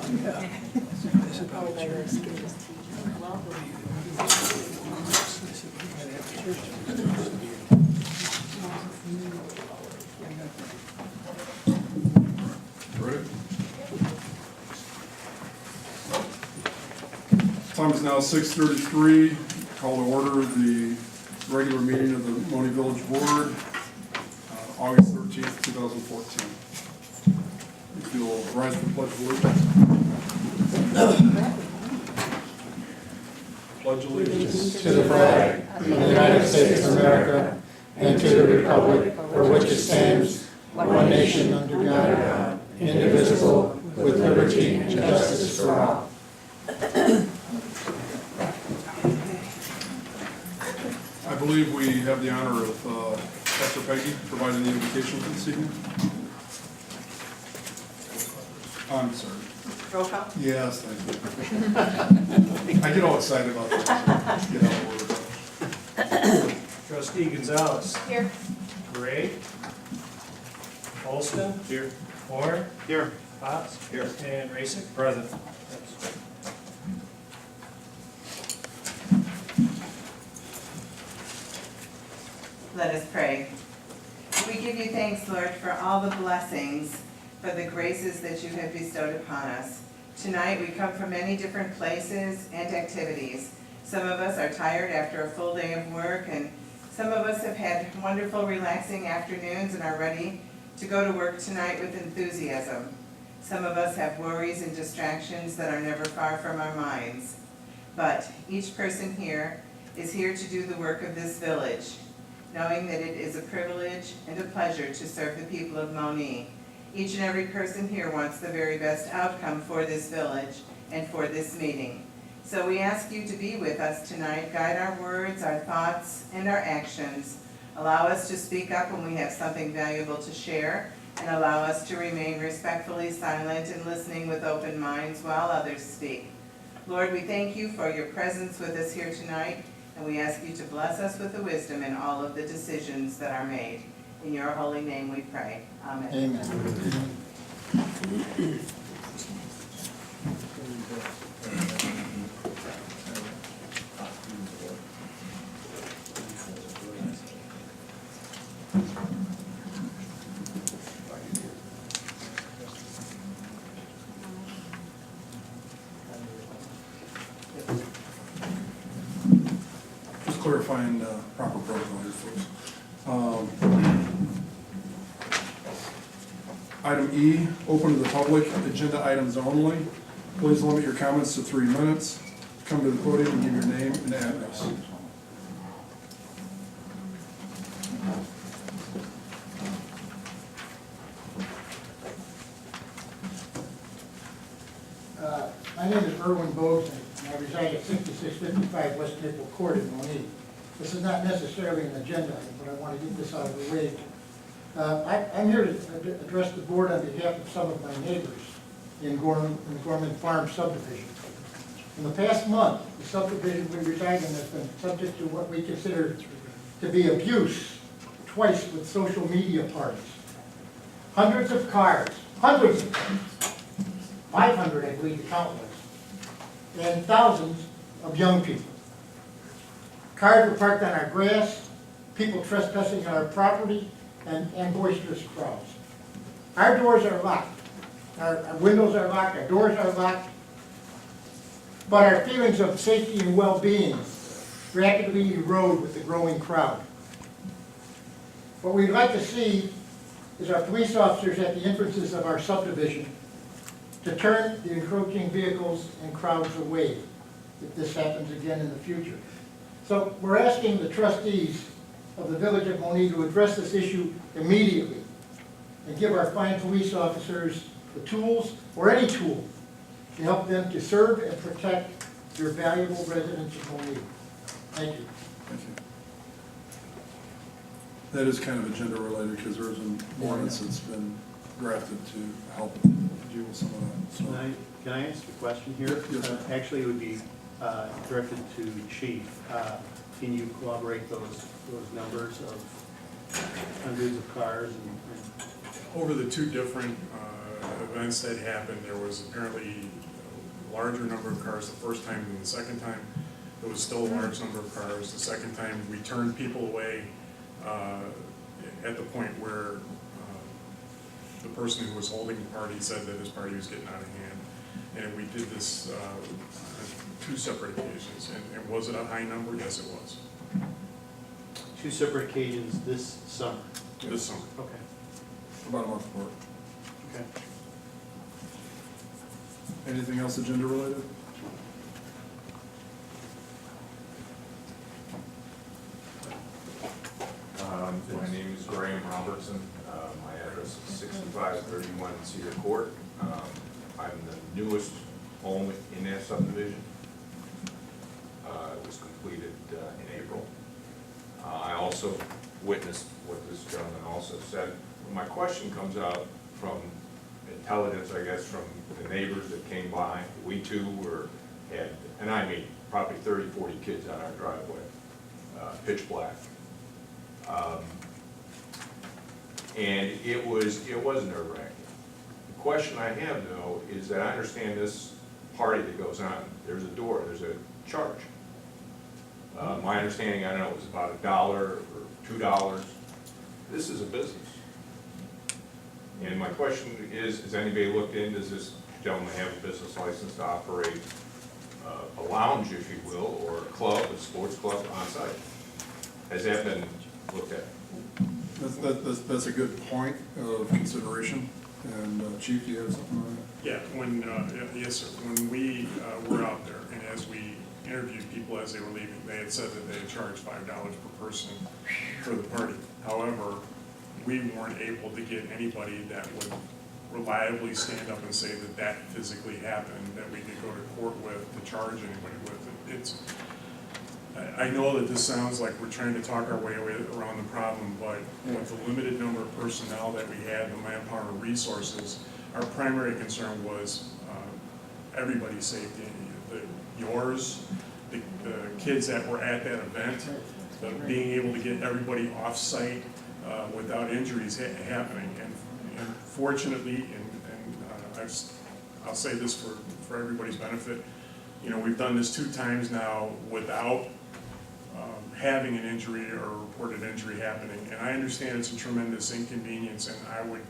Ready? Time is now 6:33. Call to order the regular meeting of the Monee Village Board, August 13th, 2014. If you'll rise for the Pledge of Allegiance. Pledge allegiance to the flag of the United States of America and to the republic for which it stands, one nation under God, indivisible, with liberty and justice for all. I believe we have the honor of Pastor Peggy providing the invocation for this evening. I'm sorry. Roll call. Yes, thank you. I get all excited about that. Get out of order. Trustee Gonzalez. Here. Gray. Olston. Here. Moore. Here. Potts. Here. And Racick. Present. Let us pray. We give you thanks, Lord, for all the blessings, for the graces that you have bestowed upon us. Tonight we come from many different places and activities. Some of us are tired after a full day of work, and some of us have had wonderful, relaxing afternoons and are ready to go to work tonight with enthusiasm. Some of us have worries and distractions that are never far from our minds. But each person here is here to do the work of this village, knowing that it is a privilege and a pleasure to serve the people of Monee. Each and every person here wants the very best outcome for this village and for this meeting. So we ask you to be with us tonight, guide our words, our thoughts, and our actions. Allow us to speak up when we have something valuable to share, and allow us to remain respectfully silent and listening with open minds while others speak. Lord, we thank you for your presence with us here tonight, and we ask you to bless us with the wisdom in all of the decisions that are made. In your holy name we pray. Amen. Amen. Just clarifying proper protocol here, folks. Item E, open to the public, agenda items only. Please limit your comments to 3 minutes. Come to the podium and give your name and address. My name is Erwin Bogues, and I reside at 6655 West Maple Court in Monee. This is not necessarily an agenda item, but I want to get this out of the way. I'm here to address the board on behalf of some of my neighbors in the Gorman Farm subdivision. In the past month, the subdivision we reside in has been subject to what we consider to be abuse, twice with social media parties. Hundreds of cars, hundreds of cars, 500 I believe the count was, and thousands of young people. Cars were parked on our grass, people trespassing on our property, and boisterous crowds. Our doors are locked. Our windows are locked, our doors are locked. But our feelings of safety and well-being rapidly erode with the growing crowd. What we'd like to see is our police officers at the entrances of our subdivision to turn the encroaching vehicles and crowds away if this happens again in the future. So we're asking the trustees of the Village of Monee to address this issue immediately and give our fine police officers the tools, or any tool, to help them to serve and protect your valuable residents of Monee. Thank you. Thank you. That is kind of agenda related because there's an ordinance that's been drafted to help deal with some of that. So. Can I ask a question here? Yes, sir. Actually, it would be directed to Chief. Can you corroborate those numbers of hundreds of cars? Over the two different events that happened, there was apparently a larger number of cars the first time than the second time. There was still a large number of cars. The second time, we turned people away at the point where the person who was holding the party said that his party was getting out of hand. And we did this on 2 separate occasions. And was it a high number? Yes, it was. 2 separate occasions this summer. This summer. Okay. About a month apart. Okay. Anything else agenda related? My name is Graham Robertson. My address is 6531 Cedar Court. I'm the newest home in that subdivision. It was completed in April. I also witnessed what this gentleman also said. My question comes out from intelligence, I guess, from the neighbors that came by. We too had, and I mean, probably 30, 40 kids on our driveway, pitch black. And it was nerve-wracking. The question I have though is that I understand this party that goes on, there's a door, there's a charge. My understanding, I don't know, it was about $1 or $2. This is a business. And my question is, has anybody looked in, does this gentleman have a business license to operate a lounge, if you will, or a club, a sports club on site? Has that been looked at? That's a good point of consideration. And Chief, do you have something on that? Yeah, yes, sir. When we were out there, and as we interviewed people as they were leaving, they had said that they had charged $5 per person for the party. However, we weren't able to get anybody that would reliably stand up and say that that physically happened, that we could go to court with, to charge anybody with. I know that this sounds like we're trying to talk our way around the problem, but with the limited number of personnel that we had, the manpower and resources, our primary concern was everybody's safety. Yours, the kids that were at that event, being able to get everybody off-site without injuries happening. And fortunately, I'll say this for everybody's benefit, you know, we've done this 2 times now without having an injury or a reported injury happening. And I understand it's a tremendous inconvenience, and I would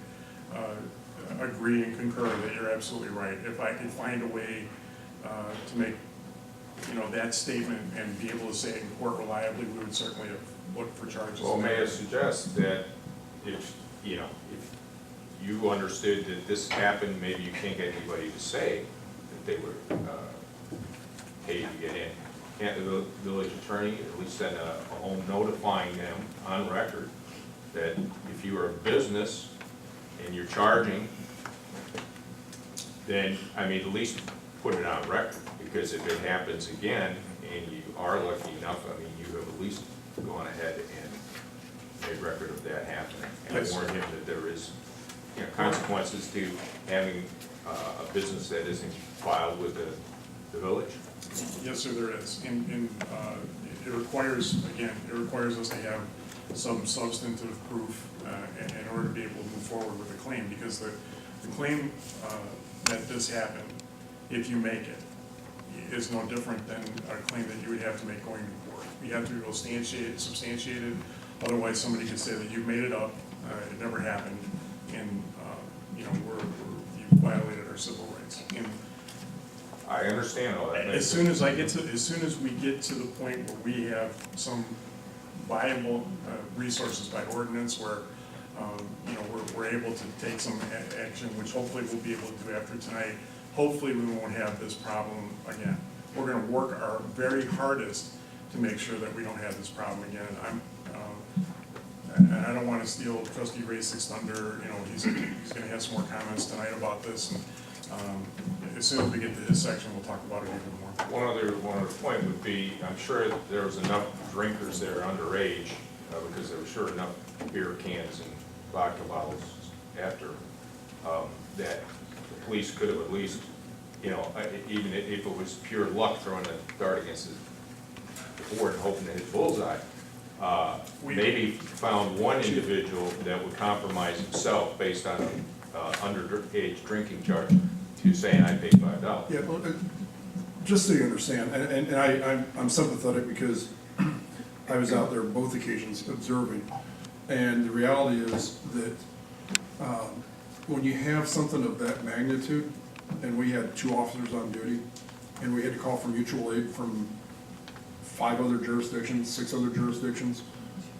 agree and concur that you're absolutely right. If I could find a way to make, you know, that statement and be able to say it in court reliably, we would certainly have looked for charges. Well, may I suggest that if you understood that this happened, maybe you can't get anybody to say that they were paid to get in. Can't the village attorney at least send a home notifying them on record that if you are a business and you're charging, then, I mean, at least put it on record, because if it happens again and you are lucky enough, I mean, you have at least gone ahead and made record of that happening. And Yes. warn him that there is, you know, consequences to having a business that isn't filed with the village. Yes, sir, there is. And it requires, again, it requires us to have some substantive proof in order to be able to move forward with the claim, because the claim that this happened, if you make it, is no different than a claim that you would have to make going to court. You have to be substantiated, otherwise somebody could say that you made it up, it never happened, and you know, you violated our civil rights. And I understand all that. as soon as we get to the point where we have some viable resources by ordinance where, you know, we're able to take some action, which hopefully we'll be able to do after tonight, hopefully we won't have this problem again. We're gonna work our very hardest to make sure that we don't have this problem again. And I don't wanna steal Trustee Racek's thunder, you know, he's gonna have some more comments tonight about this, and as soon as we get to his section, we'll talk about it even more. One other point would be, I'm sure that there was enough drinkers there underage, because there were sure enough beer cans and vodka bottles after, that the police could have at least, you know, even if it was pure luck throwing a dart against the board and hoping to hit bullseye, maybe found one individual that would compromise himself based on underage drinking charge to saying I paid $5. Yeah, well, just so you understand, and I'm sympathetic because I was out there both occasions observing, and the reality is that when you have something of that magnitude, and we had 2 officers on duty, and we had to call for mutual aid from 5 other jurisdictions, 6 other jurisdictions.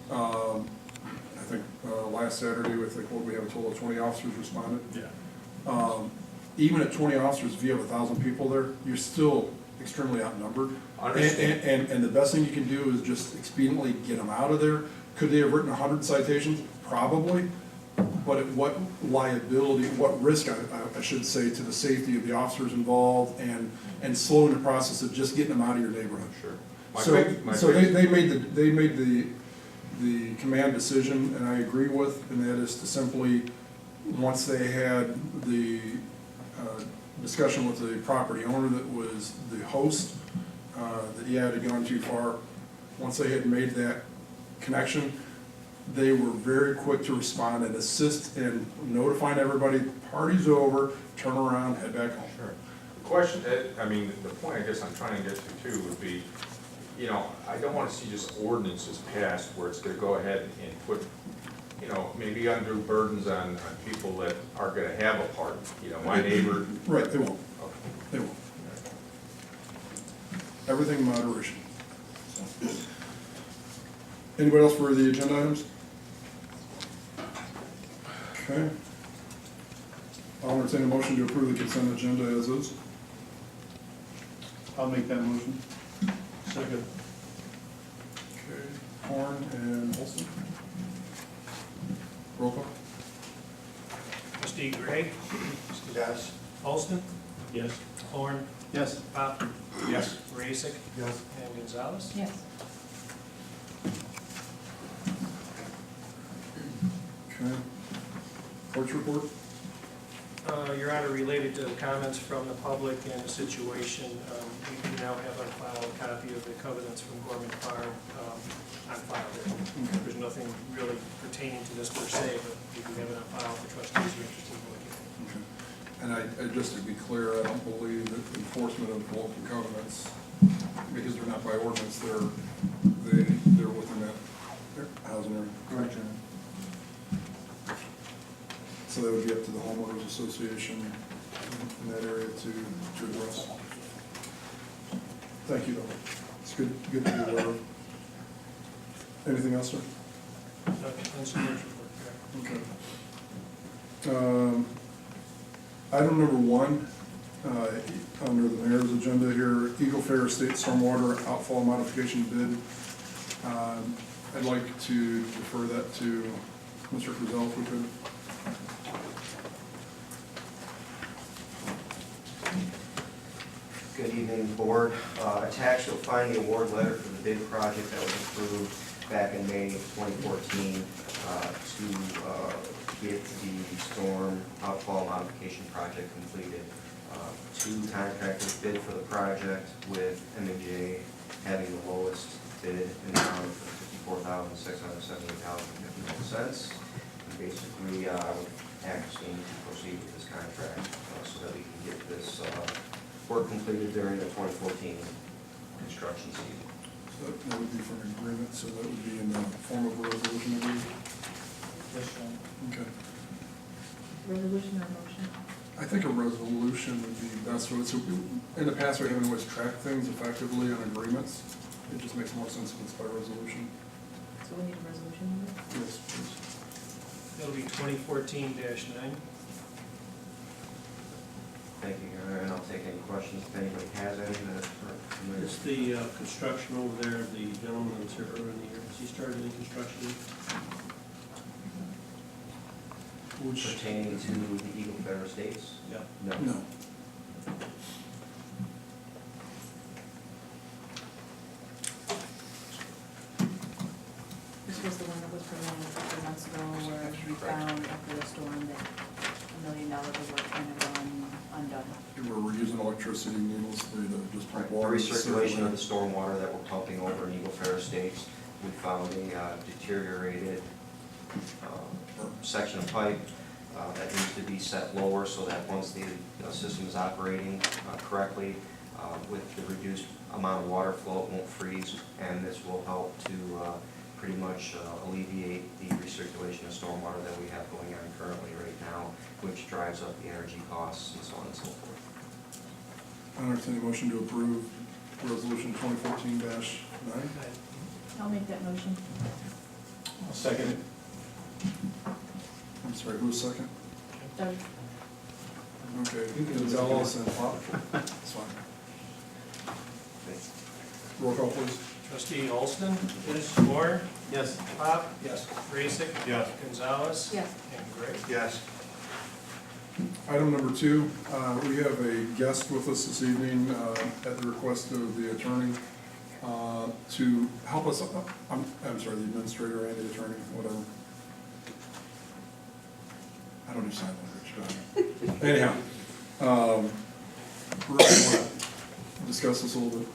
I think last Saturday, we have a total of 20 officers responded. Yeah. Even at 20 officers, if you have 1,000 people there, you're still extremely outnumbered. Understand. And the best thing you can do is just expediently get them out of there. Could they have written 100 citations? Probably. But at what liability, what risk, I should say, to the safety of the officers involved and slowing the process of just getting them out of your neighborhood. Sure. So they made the command decision, and I agree with, and that is to simply, once they had the discussion with the property owner that was the host, that he had gone too far, once they had made that connection, they were very quick to respond and assist in notifying everybody, party's over, turn around, head back home. Sure. The question, the point I guess I'm trying to get to too would be, I don't want to see just ordinances passed where it's going to go ahead and put, maybe undue burdens on people that are going to have a party. My neighbor. Right, they won't. Okay. They won't. Everything in moderation. So. Anybody else for the agenda items? Okay. I'll entertain a motion to approve the consent agenda as is. I'll make that motion. Second. Okay, Horn and Olson. Roll call. Trustee Gray? Yes. Olston? Yes. Horn? Yes. Pop? Yes. Raisik? Yes. And Gonzalez? Yes. Okay. Clerk's report? Your Honor, related to comments from the public and the situation, we do now have on file a copy of the covenants from Gorman Farm on file there. There's nothing really pertaining to this per se, but we do have it on file for trustees who are interested in looking at it. Okay. And just to be clear, I don't believe that enforcement of local covenants, because they're not by ordinance, they're within that housing area. Correct, Your Honor. So that would be up to the homeowners association in that area to address. Thank you, though. It's good to be aware of. Anything else, sir? That's the clerk's report, Okay. Item number 1, under the mayor's agenda here, Eagle Fair Estate Stormwater Outfall Modification Bid. I'd like to defer that to Mr. Frizzell, if we could. Good evening, Board. Attached, you'll find the award letter for the bid project that was approved back in May of 2014 to get the storm outfall modification project completed. 2 contractors bid for the project, with M&J having the lowest bid in the amount of $54,678.51. Basically, I would ask to proceed with this contract so that we can get this work completed during the 2014 construction season. So that would be for an agreement, so that would be in the form of a resolution, I believe. Yes, Your Honor. Okay. Resolution or motion? I think a resolution would be best. So in the past, we haven't always tracked things effectively on agreements. It just makes more sense if it's by resolution. So we need a resolution number? Yes, please. That'll be 2014-9. Thank you, Your Honor, and I'll take any questions if anybody has any that are familiar. Is the construction over there, the gentleman that was here earlier in the year, has he started any construction? Which, Pertaining to the Eagle Fair Estates? Yeah. no. This was the one that was presented a couple months ago where we found after the storm that $1 million of work kind of gone undone. We're using electricity needlessly to just pump The water. recirculation of the stormwater that we're pumping over in Eagle Fair Estates We found a deteriorated section of pipe that needs to be set lower so that once the system is operating correctly, with the reduced amount of water flow, it won't freeze, and this will help to pretty much alleviate the recirculation of stormwater that we have going on currently right now, which drives up the energy costs and so on and so forth. I entertain a motion to approve resolution 2014-9. I'll make that motion. I'll second it. I'm sorry, who's second? Doug? Okay, Gonzalez and Pop. That's fine. Thanks. Roll call, please. Trustee Alston? Yes. Moore? Yes. Pop? Yes. Raisik? Yes. Gonzalez? Yes. And Gray? Yes. Item number 2, we have a guest with us this evening at the request of the attorney to help us, I'm sorry, the administrator and the attorney, whatever. I don't do sign language. Anyhow, we're going to discuss this a little bit.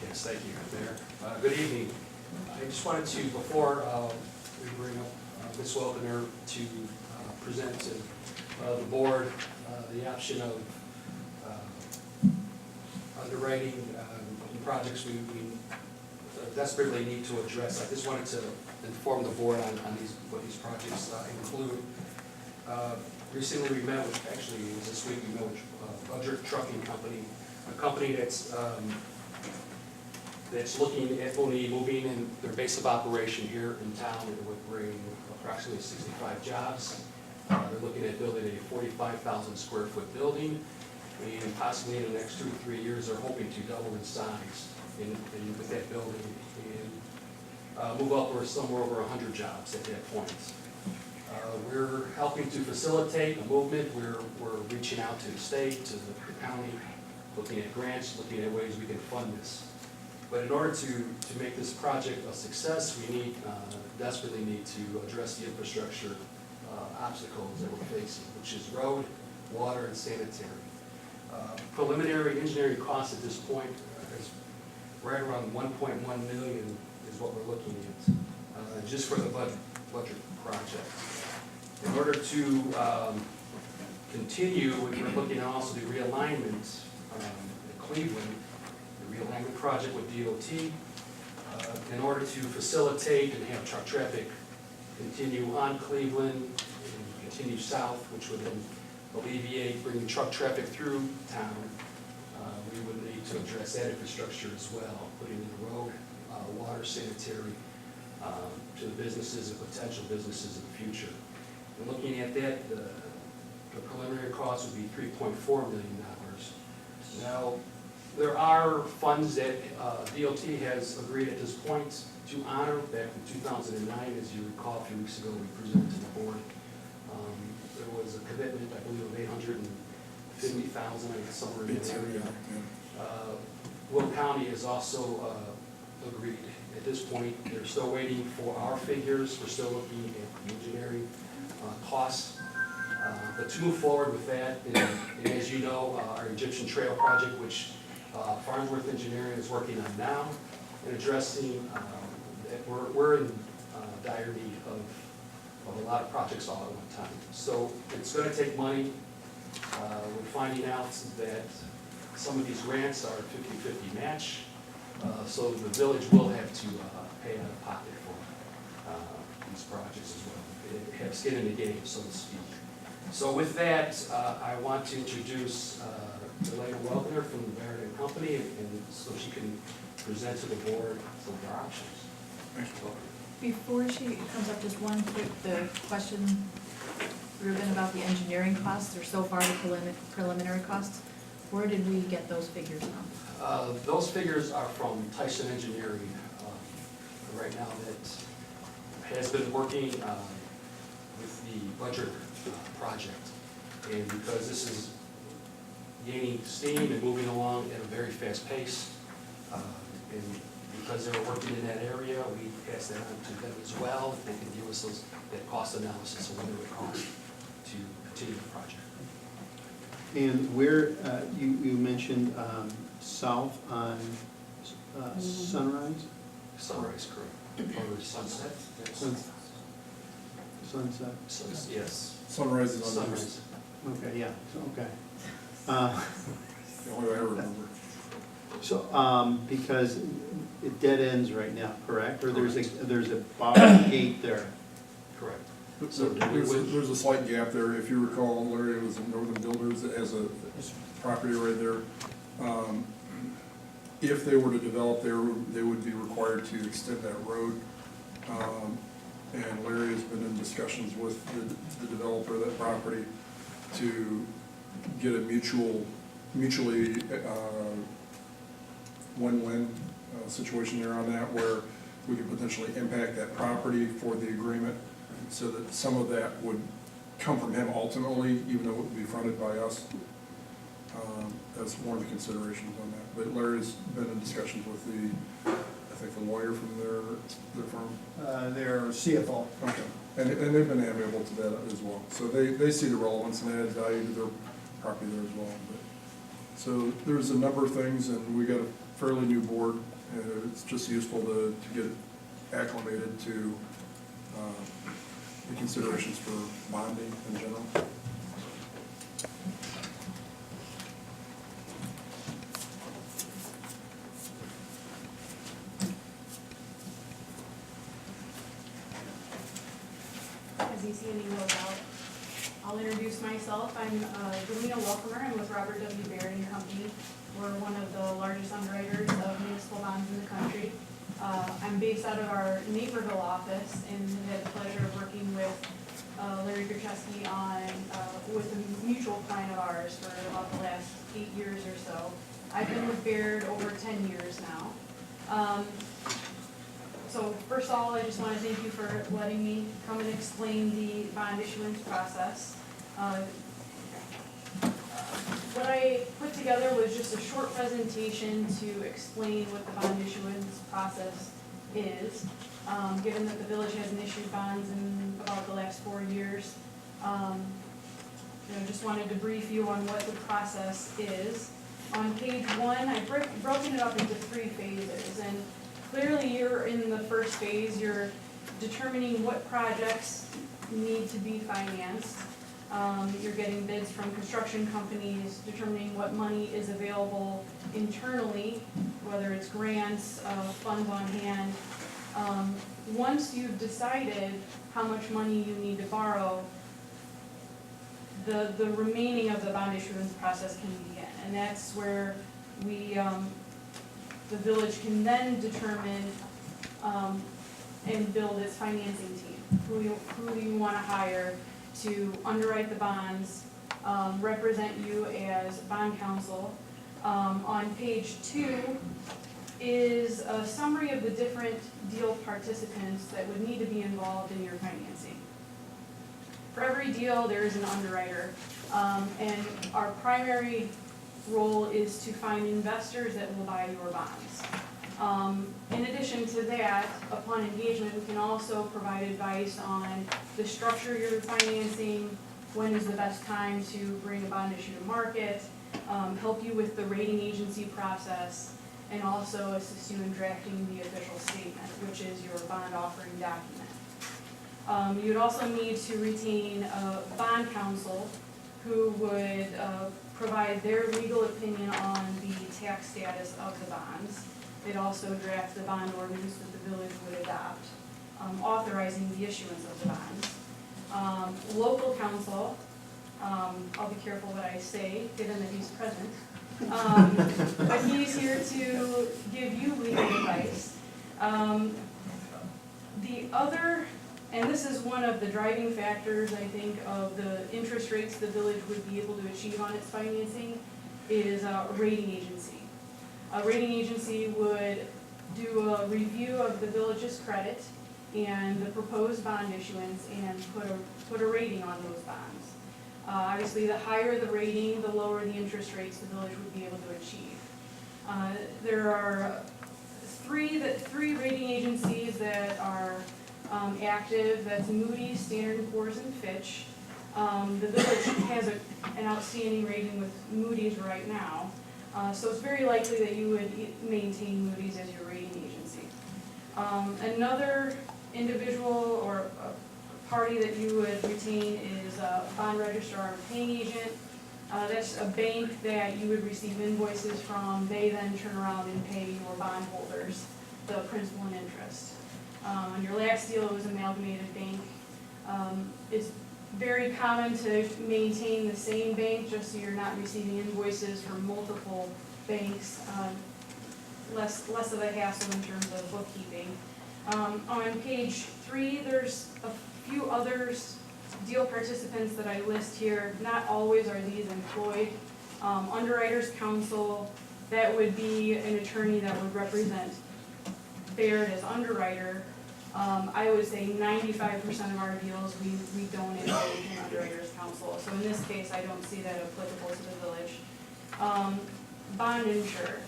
Yes, thank you, Mayor. Good evening. I just wanted to, before we bring up Ms. Welkener to present to the board the option of underwriting the projects we desperately need to address, I just wanted to inform the board on these, what these projects include. Recently we met with, actually it was this week, we met with Budget Trucking Company, a company that's looking at Monee moving in their base of operation here in town. It would bring approximately 65 jobs. They're looking at building a 45,000 square foot building, and possibly in the next 2 to 3 years, they're hoping to double in size with that building and move upwards somewhere over 100 jobs at that point. We're helping to facilitate the movement. We're reaching out to the state, to the county, looking at grants, looking at ways we can fund this. But in order to make this project a success, we desperately need to address the infrastructure obstacles that we're facing, which is road, water, and sanitary. Preliminary engineering costs at this point is right around 1.1 million is what we're looking at, just for the budget project. In order to continue, we're looking at also the realignment in Cleveland, the realignment project with DOT, in order to facilitate and have truck traffic continue on Cleveland and continue south, which would then alleviate bringing truck traffic through town. We would need to address that infrastructure as well, putting in the road, water, sanitary, to the businesses and potential businesses in the future. And looking at that, the preliminary cost would be $3.4 million. Now, there are funds that DOT has agreed at this point to honor. Back in 2009, as you recall, a few weeks ago, we presented to the board. There was a commitment, I believe, of $850,000, somewhere in that area. Will County has also agreed. At this point, they're still waiting for our figures. We're still looking at the engineering costs. But to move forward with that, and as you know, our Egyptian Trail project, which Farnsworth Engineering is working on now, and addressing, we're in dire need of a lot of projects all at one time. So it's going to take money. We're finding out that some of these grants are 50-50 match, so the village will have to pay out of pocket for these projects as well. They have skin in the game, so to speak. So with that, I want to introduce Elena Welkener from the Worden Company, and so she can present to the board some of our options. Before she comes up, just one quick question, Ruben, about the engineering costs, or so far the preliminary costs. Where did we get those figures from? Those figures are from Tyson Engineering right now, that has been working with the budget project. And because this is gaining steam and moving along at a very fast pace, and because they were working in that area, we passed that on to them as well, if they can give us that cost analysis of what it would cost to continue the project. And where, you mentioned south on Sunrise? Sunrise, correct. Or sunset? Yes. Sunset. Yes. Sunrise is on the Sunrise. Okay, yeah, so, okay. the only way I remember. So, because it dead ends right now, correct? Or there's a bar gate there? Correct. So there's a slight gap there. If you recall, Larry, it was Northern Builders that has a property right there. If they were to develop there, they would be required to extend that road. And Larry has been in discussions with the developer of that property to get a mutually win-win situation there on that, where we could potentially impact that property for the agreement, so that some of that would come from him ultimately, even though it would be fronted by us. That's one of the considerations on that. But Larry's been in discussions with I think the lawyer from their firm. Their CFO. Okay. And they've been amiable to that as well. So they see the relevance and added value to their property there as well. But, so there's a number of things, and we got a fairly new board, and it's just useful to get acclimated to the considerations for bonding in general. As you see an email about, I'll introduce myself. I'm Delina Welcomer. I'm with Robert W. Baird and Company. We're one of the largest underwriters of municipal bonds in the country. I'm based out of our Naperville office and had the pleasure of working with Larry Gruchewski on with a mutual client of ours for about the last 8 years or so. I've been with Baird over 10 years now. So first of all, I just want to thank you for letting me come and explain the bond issuance process. What I put together was just a short presentation to explain what the bond issuance process is. Given that the village hasn't issued bonds in about the last 4 years, just wanted to brief you on what the process is. On page 1, I've broken it up into 3 phases, and clearly you're in the first phase. You're determining what projects need to be financed. You're getting bids from construction companies, determining what money is available internally, whether it's grants, funds on hand. Once you've decided how much money you need to borrow, the remaining of the bond issuance process can begin. And that's where the village can then determine and build its financing team, who you want to hire to underwrite the bonds, represent you as bond counsel. On page 2 is a summary of the different deal participants that would need to be involved in your financing. For every deal, there is an underwriter, and our primary role is to find investors that will buy your bonds. In addition to that, upon engagement, we can also provide advice on the structure of your financing, when is the best time to bring a bond issue to market, help you with the rating agency process, and also assist you in drafting the official statement, which is your bond offering document. You'd also need to retain a bond counsel who would provide their legal opinion on the tax status of the bonds. They'd also draft the bond ordinance that the village would adopt, authorizing the issuance of the bonds. Local counsel, I'll be careful what I say, given that he's present, but he's here to give you legal advice. The other, and this is one of the driving factors, I think, of the interest rates the village would be able to achieve on its financing, is a rating agency. A rating agency would do a review of the village's credit and the proposed bond issuance and put a rating on those bonds. Obviously, the higher the rating, the lower the interest rates the village would be able to achieve. There are three rating agencies that are active. That's Moody's, Standard & Poor's, and Fitch. The village has an outstanding rating with Moody's right now. So it's very likely that you would maintain Moody's as your rating agency. Another individual or a party that you would retain is a bond registrar or paying agent. That's a bank that you would receive invoices from. They then turn around and pay your bondholders the principal and interest. On your last deal, it was Amalgamated Bank. It's very common to maintain the same bank just so you're not receiving invoices from multiple banks. Less of a hassle in terms of bookkeeping. On page 3, there's a few others, deal participants that I list here. Not always are these employed. Underwriters counsel, that would be an attorney that would represent Baird as underwriter. I would say 95% of our deals, we don't engage in underwriters counsel. So in this case, I don't see that applicable to the village. Bond insured.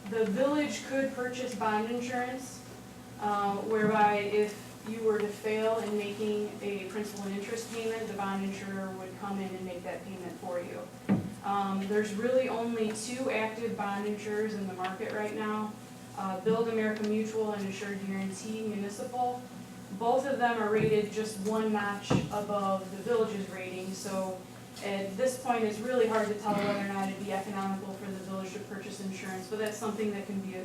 The village could purchase bond insurance, whereby if you were to fail in making a principal and interest payment, the bond insurer would come in and make that payment for you. There's really only 2 active bond insurers in the market right now, Build America Mutual and Assured Guarantee Municipal. Both of them are rated just 1 notch above the village's rating, so at this point, it's really hard to tell whether or not it'd be economical for the village to purchase insurance, but that's something that can be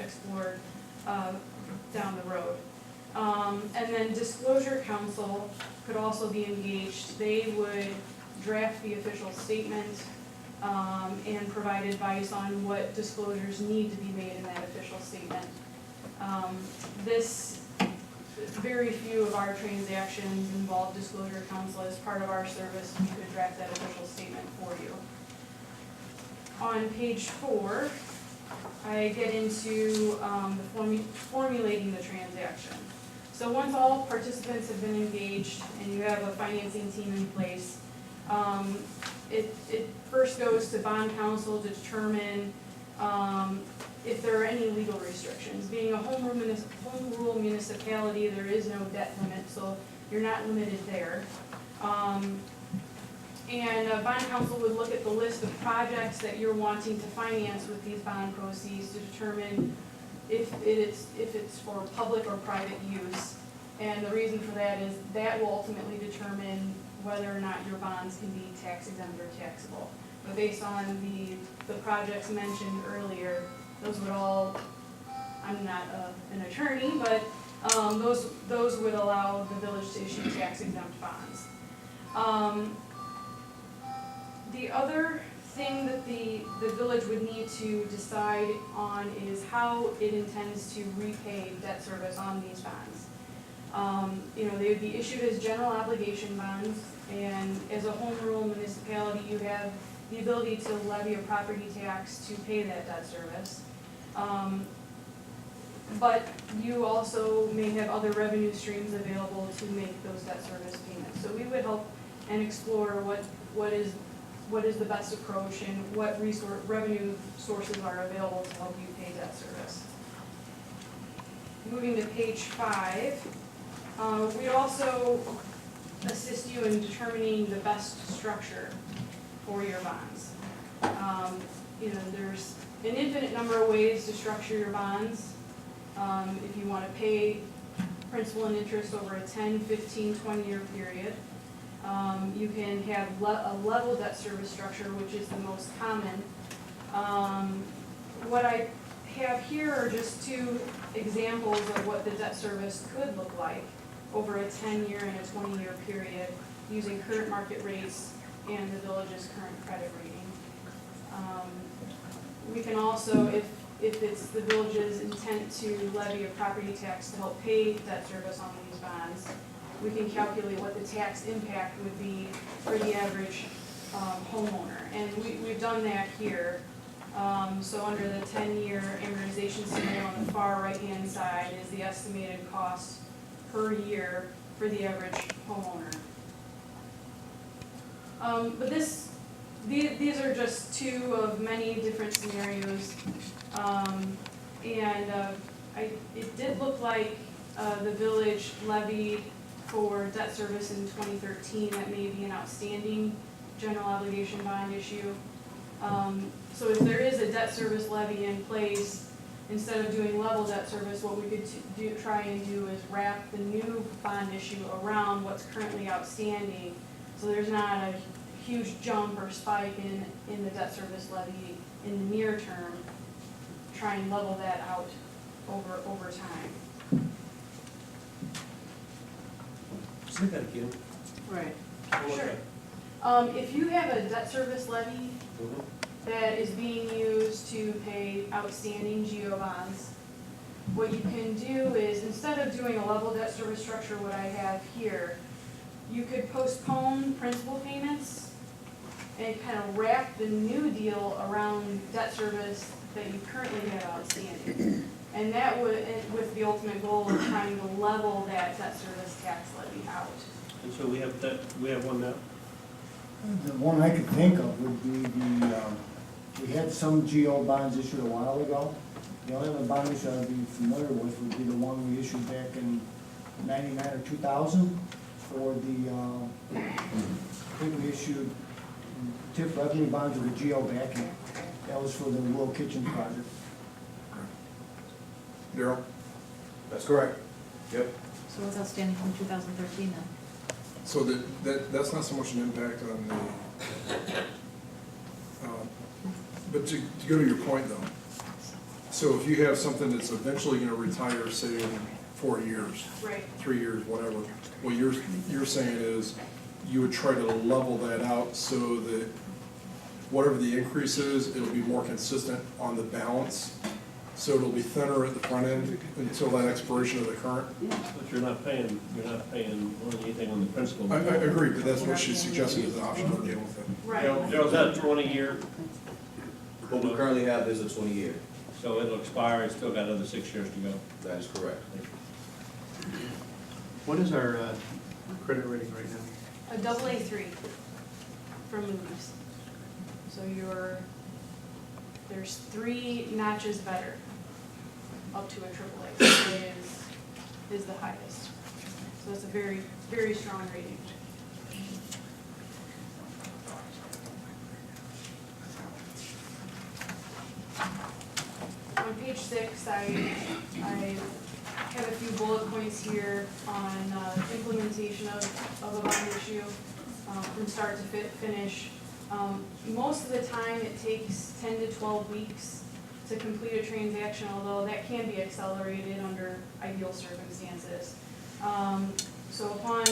explored down the road. And then Disclosure Counsel could also be engaged. They would draft the official statement and provide advice on what disclosures need to be made in that official statement. Very few of our transactions involve Disclosure Counsel. As part of our service, we could draft that official statement for you. On page 4, I get into formulating the transaction. So once all participants have been engaged and you have a financing team in place, it first goes to bond counsel to determine if there are any legal restrictions. Being a home rule municipality, there is no debt limit, so you're not limited there. And bond counsel would look at the list of projects that you're wanting to finance with these bond proceeds to determine if it's for public or private use. And the reason for that is that will ultimately determine whether or not your bonds can be tax exempt or taxable. But based on the projects mentioned earlier, those would all, I'm not an attorney, but those would allow the village to issue tax exempt bonds. The other thing that the village would need to decide on is how it intends to repay debt service on these bonds. They would be issued as general obligation bonds, and as a home rule municipality, you have the ability to levy a property tax to pay that debt service. But you also may have other revenue streams available to make those debt service payments. So we would help and explore what is the best approach and what revenue sources are available to help you pay debt service. Moving to page 5, we also assist you in determining the best structure for your bonds. There's an infinite number of ways to structure your bonds. If you want to pay principal and interest over a 10, 15, 20-year period, you can have a level debt service structure, which is the most common. What I have here are just 2 examples of what the debt service could look like over a 10-year and a 20-year period using current market rates and the village's current credit rating. We can also, if it's the village's intent to levy a property tax to help pay debt service on these bonds, we can calculate what the tax impact would be for the average homeowner. And we've done that here. So under the 10-year amortization scenario on the far right-hand side is the estimated cost per year for the average homeowner. But these are just 2 of many different scenarios. It did look like the village levied for debt service in 2013. That may be an outstanding general obligation bond issue. So if there is a debt service levy in place instead of doing level debt service, what we could try and do is wrap the new bond issue around what's currently outstanding. So there's not a huge jump or spike in the debt service levy in the near term. Try and level that out over time. Say that again. Right. Sure. If you have a debt service levy that is being used to pay outstanding GO bonds, what you can do is, instead of doing a level debt service structure, what I have here, you could postpone principal payments and kind of wrap the new deal around debt service that you currently have outstanding. And that would, with the ultimate goal of trying to level that debt service tax levy out. And so we have that, we have one now? The one I could think of would be we had some GO bonds issued a while ago. The only other bond issue I'd be familiar with would be the one we issued back in '99 or 2000 for the, I think we issued TIF revenue bonds with a GO backing. That was for the World Kitchen project. Daryl? That's correct. Yep. So what's outstanding from 2013 then? So that's not so much an impact on the, but to go to your point though, so if you have something that's eventually gonna retire, say in 4 years, Right. 3 years, whatever, what you're saying is you would try to level that out so that whatever the increase is, it'll be more consistent on the balance. So it'll be thinner at the front end until that expiration of the current. But you're not paying anything on the principal. I agree, but that's what she's suggesting as an option for dealing with it. Right. Is that 20-year? What we currently have is a 20-year. So it'll expire, it's still got another 6 years to go. That is correct. What is our credit rating right now? A AA3 from Moody's. So there's 3 notches better up to a AAA, so it is the highest. So it's a very, very strong rating. On page 6, I have a few bullet points here on implementation of a bond issue from start to finish. Most of the time, it takes 10 to 12 weeks to complete a transaction, although that can be accelerated under ideal circumstances. So upon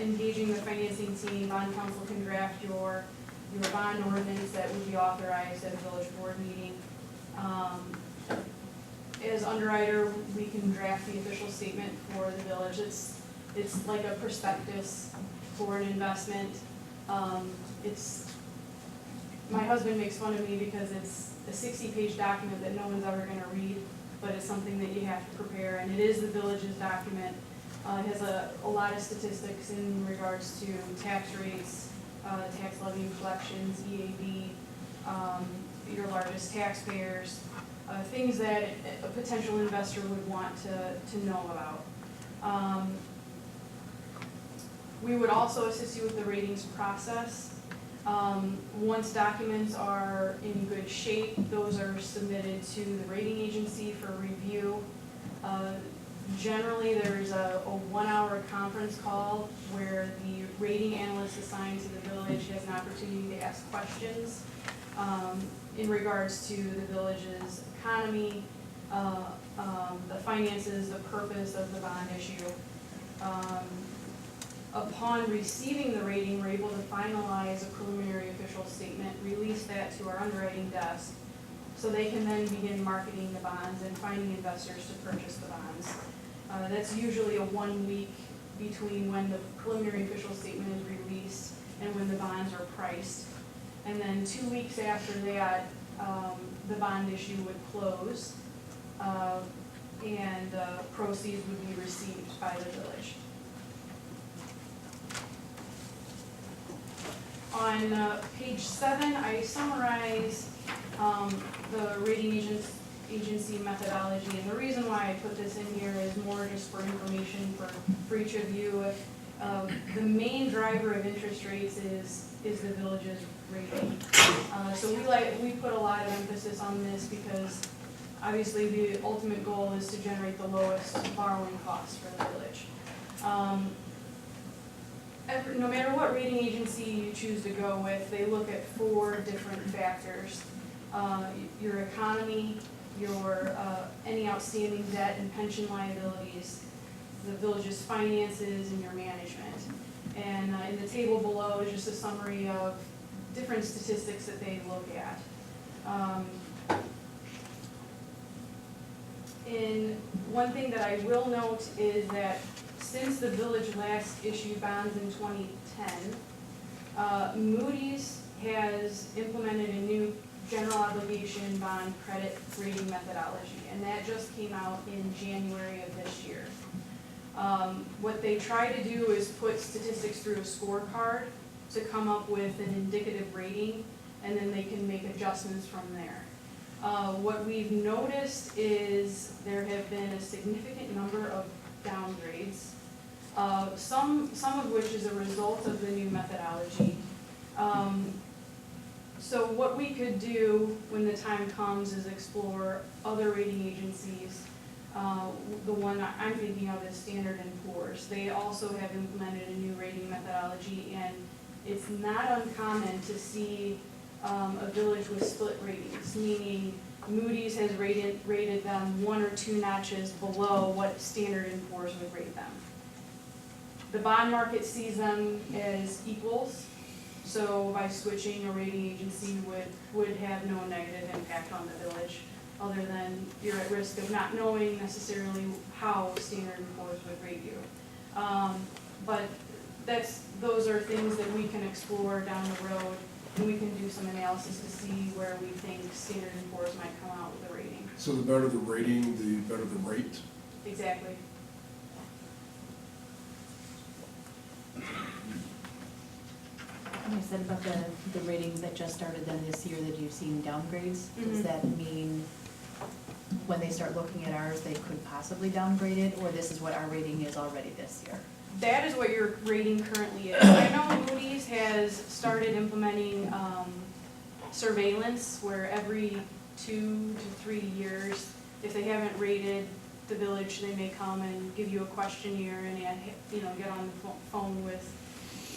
engaging the financing team, bond counsel can draft your bond ordinance that would be authorized at a village board meeting. As underwriter, we can draft the official statement for the village. It's like a prospectus for an investment. My husband makes fun of me because it's a 60-page document that no one's ever gonna read, but it's something that you have to prepare, and it is the village's document. It has a lot of statistics in regards to tax rates, tax levy and collections, EAB, your largest taxpayers, things that a potential investor would want to know about. We would also assist you with the ratings process. Once documents are in good shape, those are submitted to the rating agency for review. Generally, there's a 1-hour conference call where the rating analyst assigned to the village has an opportunity to ask questions in regards to the village's economy, the finances, the purpose of the bond issue. Upon receiving the rating, we're able to finalize a preliminary official statement, release that to our underwriting desk, so they can then begin marketing the bonds and finding investors to purchase the bonds. That's usually a 1 week between when the preliminary official statement is released and when the bonds are priced. And then 2 weeks after that, the bond issue would close, and proceeds would be received by the village. On page 7, I summarize the rating agency methodology, and the reason why I put this in here is more just for information for each of you. The main driver of interest rates is the village's rating. So we put a lot of emphasis on this because Obviously, the ultimate goal is to generate the lowest borrowing costs for the village. No matter what rating agency you choose to go with, they look at 4 different factors. Your economy, your any outstanding debt and pension liabilities, the village's finances, and your management. And in the table below is just a summary of different statistics that they look at. And one thing that I will note is that since the village last issued bonds in 2010, Moody's has implemented a new general obligation bond credit rating methodology, and that just came out in January of this year. What they try to do is put statistics through a scorecard to come up with an indicative rating, and then they can make adjustments from there. What we've noticed is there have been a significant number of downgrades, some of which is a result of the new methodology. So what we could do when the time comes is explore other rating agencies. The one I'm thinking of is Standard & Poor's. They also have implemented a new rating methodology, and it's not uncommon to see a village with split ratings, meaning Moody's has rated them 1 or 2 notches below what Standard & Poor's would rate them. The bond market sees them as equals, so by switching a rating agency would have no negative impact on the village, other than you're at risk of not knowing necessarily how Standard & Poor's would rate you. But those are things that we can explore down the road, and we can do some analysis to see where we think Standard & Poor's might come out with a rating. So the better the rating, the better the rate? Exactly. You said about the ratings that just started then this year that you've seen downgrades. Does that mean when they start looking at ours, they could possibly downgrade it, or this is what our rating is already this year? That is what your rating currently is. I know Moody's has started implementing surveillance where every 2 to 3 years, if they haven't rated the village, they may come and give you a questionnaire and get on the phone with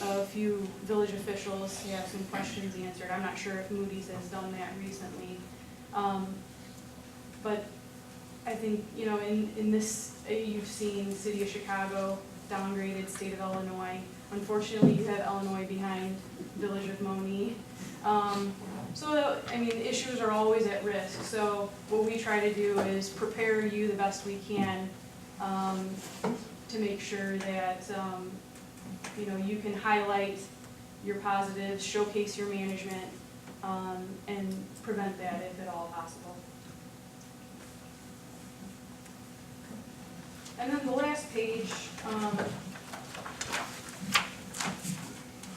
a few village officials to have some questions answered. I'm not sure if Moody's has done that recently. But I think, in this, you've seen City of Chicago downgraded, State of Illinois. Unfortunately, you have Illinois behind Village of Monee. Issues are always at risk. So what we try to do is prepare you the best we can to make sure that you can highlight your positives, showcase your management, and prevent that if at all possible. And then the last page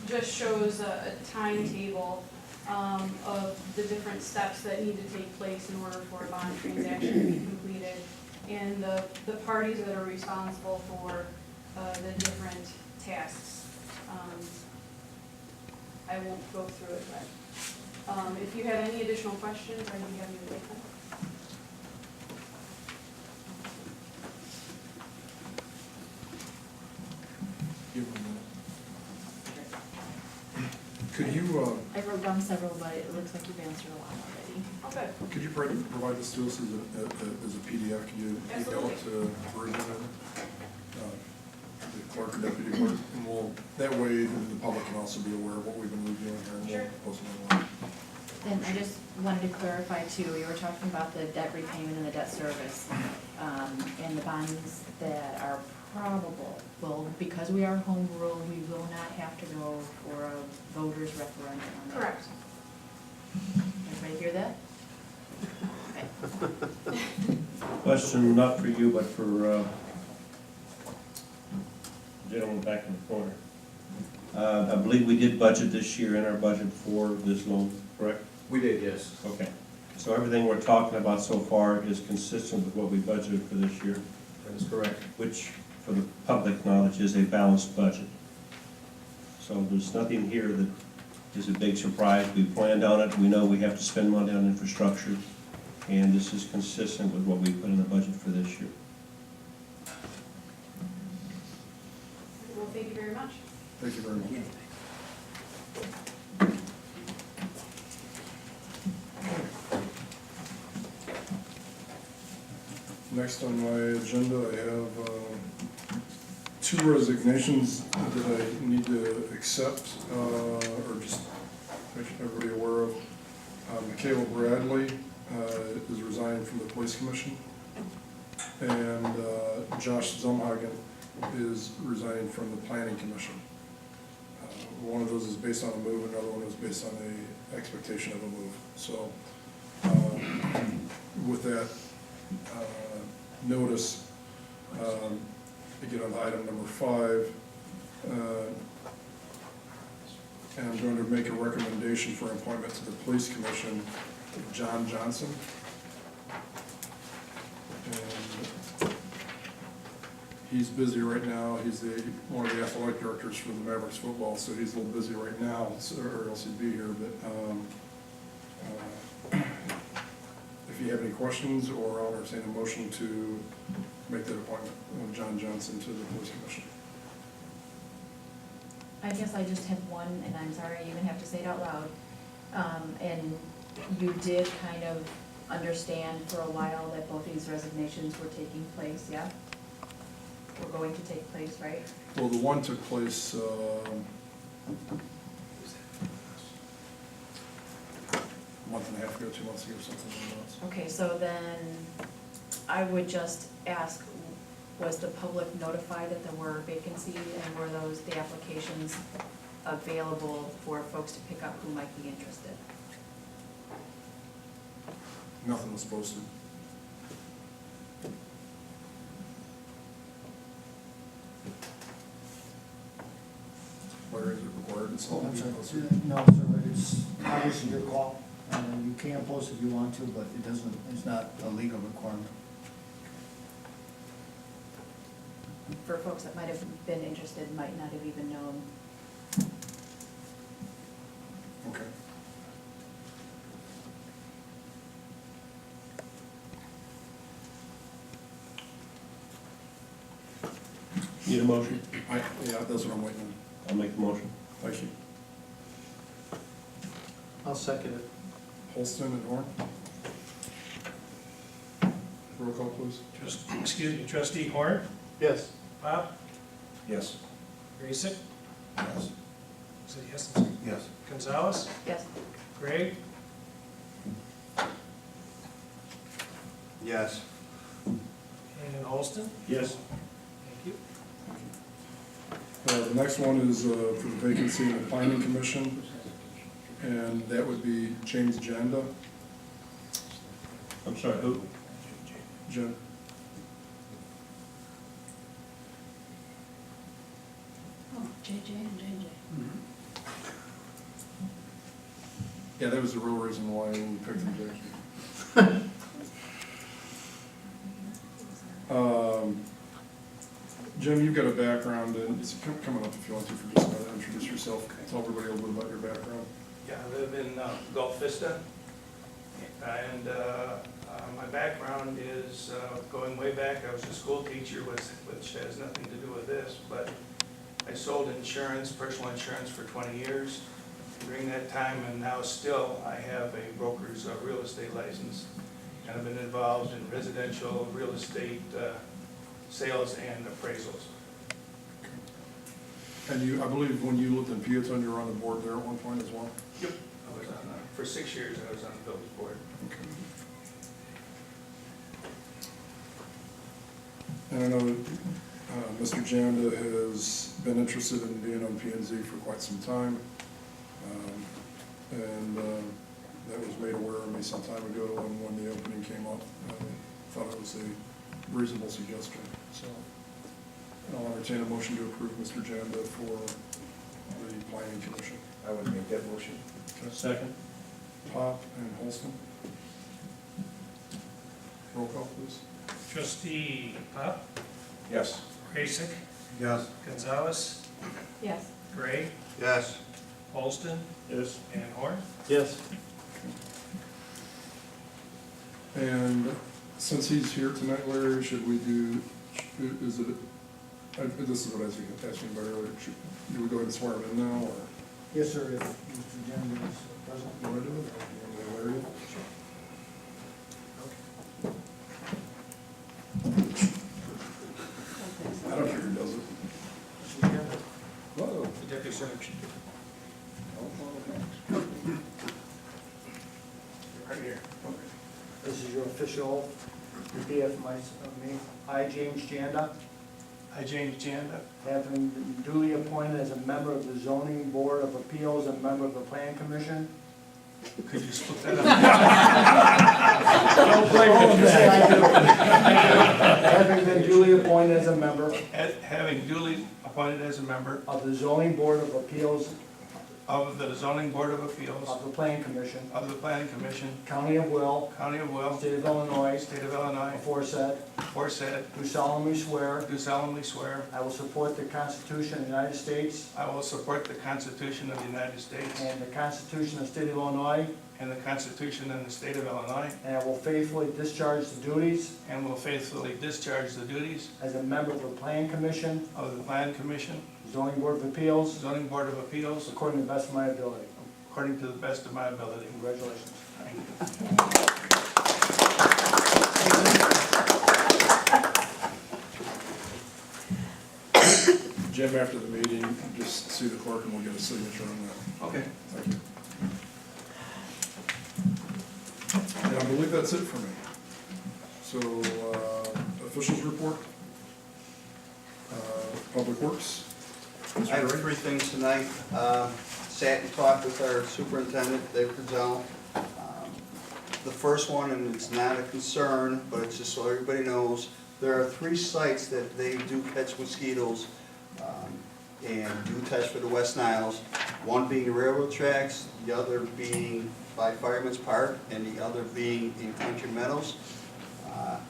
just shows a timetable of the different steps that need to take place in order for a bond transaction to be completed, and the parties that are responsible for the different tasks. I won't go through it, but if you have any additional questions, I'd be happy to take them. Could you, I wrote down several, but it looks like you've answered a lot already. Okay. could you provide this to us as a PDF? Can you email it to Worden, the clerk or deputy clerk? And that way the public can also be aware of what we've been reviewing here, and we'll post it online. And I just wanted to clarify too, you were talking about the debt repayment and the debt service, and the bonds that are probable. Well, because we are home rule, we will not have to go for a voters referendum on that. Correct. Everybody hear that? Okay. Question not for you, but for gentleman back in the corner. I believe we did budget this year in our budget for this loan, correct? We did, yes. Okay. So everything we're talking about so far is consistent with what we budgeted for this year, That is correct. which, for the public knowledge, is a balanced budget. So there's nothing here that is a big surprise. We planned on it. We know we have to spend money on infrastructure. and this is consistent with what we put in the budget for this year. Well, thank you very much. Thank you very much. Next on my agenda, I have two resignations that I need to accept, or just make everybody aware of. Michaela Bradley is resigning from the Police Commission, and Josh Zumhagen is resigning from the Planning Commission. One of those is based on a move, another one is based on a expectation of a move. So with that notice, I get on item number 5, and I'm going to make a recommendation for appointment to the Police Commission of John Johnson. And he's busy right now. He's one of the athletic directors for the Mavericks football, so he's a little busy right now, or else he'd be here. But if you have any questions, or I'll entertain a motion to make that appointment of John Johnson to the Police Commission. I guess I just have one, and I'm sorry I even have to say it out loud. And you did kind of understand for a while that both these resignations were taking place, yeah? Were going to take place, right? Well, the one took place a month and a half ago, 2 months ago, something like that. Okay, so then I would just ask, was the public notified that there were vacancies, and were the applications available for folks to pick up who might be interested? Nothing was posted. Where is it required? It's all. No, sir, it's obviously your call. You can post if you want to, but it's not a legal requirement. For folks that might have been interested, might not have even known. Okay. Need a motion? Yeah, that's what I'm waiting on. I'll make the motion. Thank you. I'll second it. Holston and Horn. Roll call, please. Excuse me, trustee Horn, Yes. Pop, Yes. Raisik, Yes. is it yes? Yes. Gonzalez, Yes. Gray, Yes. and Holston? Yes. Thank you. The next one is for the vacancy in the Planning Commission, and that would be James Janda. I'm sorry, who? Jen. Oh, JJ and JJ. Yeah, that was the real reason why we picked him, Jason. Jim, you've got a background, and it's coming up if you want to, for just a minute, introduce yourself, tell everybody a little bit about your background. Yeah, I live in Gulf Vista, and my background is going way back. I was a school teacher, which has nothing to do with this, but I sold insurance, personal insurance for 20 years. During that time, and now still, I have a broker's real estate license, and I've been involved in residential real estate sales and appraisals. And you, I believe when you lived in Peatone, you were on the board there at one point as well? Yep. I was on, for 6 years, I was on the village board. Okay. And I know Mr. Janda has been interested in being on P and Z for quite some time. And that was made aware of me some time ago when the opening came up. I thought it was a reasonable suggestion. So I'll entertain a motion to approve Mr. Janda for the Planning Commission. I would make that motion. Second. Pop and Holston. Roll call, please. Trustee Pop, Yes. Raisik, Yes. Gonzalez, Yes. Gray, Yes. Holston, Yes. and Horn. Yes. And since he's here tonight, Larry, should we do, is it, this is what I was asking about earlier, do we go ahead and swear him in now, or? Yes, sir, if Mr. Jen is present. You want to do it, or you want to Larry? I don't care who does it. Whoa. The deputy secretary. Right here. This is your official oath. Repeat after me. I, James Janda, I, James Janda, having been duly appointed as a member of the Zoning Board of Appeals and member of the Plan Commission. could you split that up? Don't blame me, just say I do. Having been duly appointed as a member Having duly appointed as a member of the Zoning Board of Appeals of the Zoning Board of Appeals of the Plan Commission, of the Planning Commission, County of Will, County of Will, State of Illinois, State of Illinois, aforesaid, aforesaid, do solemnly swear do solemnly swear I will support the Constitution of the United States I will support the Constitution of the United States and the Constitution of the State of Illinois, and the Constitution of the State of Illinois, and I will faithfully discharge the duties and will faithfully discharge the duties as a member of the Plan Commission, of the Plan Commission, Zoning Board of Appeals, Zoning Board of Appeals, according to the best of my ability. according to the best of my ability. Congratulations. Thank you. Jim, after the meeting, just see the clerk and we'll get a signature on that. Okay. Thank you. And I believe that's it for me. So, officials report, Public Works. I have three things tonight. Sat and talked with our superintendent, Dave Kurzel. The first one, and it's not a concern, but it's just so everybody knows, there are 3 sites that they do catch mosquitoes and do test for the West Niles. One being the railroad tracks, the other being by Fireman's Park, and the other being in Country Meadows.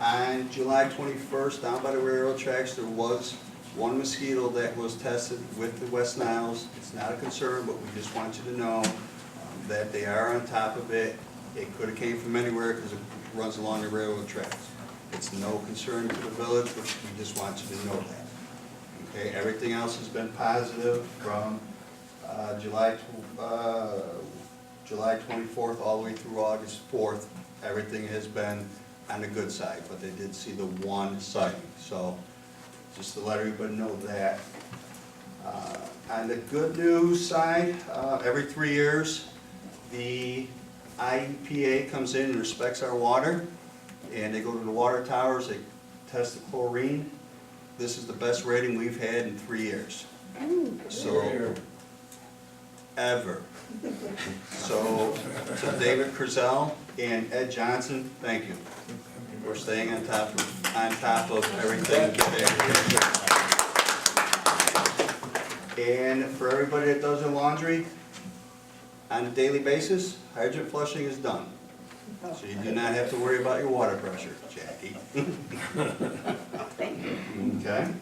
On July 21st, down by the railroad tracks, there was 1 mosquito that was tested with the West Niles. It's not a concern, but we just want you to know that they are on top of it. It could have came from anywhere because it runs along the railroad tracks. It's no concern to the village, but we just want you to know that. Okay, everything else has been positive from July 24th all the way through August 4th. Everything has been on the good side, but they did see the 1 sighting. So just to let everybody know that. On the good news side, every 3 years, the IEPA comes in and inspects our water, and they go to the water towers, they test the chlorine. This is the best rating we've had in 3 years. So, ever. So, to David Kurzel and Ed Johnson, thank you. We're staying on top of everything. And for everybody that does their laundry, on a daily basis, hydrant flushing is done. So you do not have to worry about your water pressure, Jackie. Okay.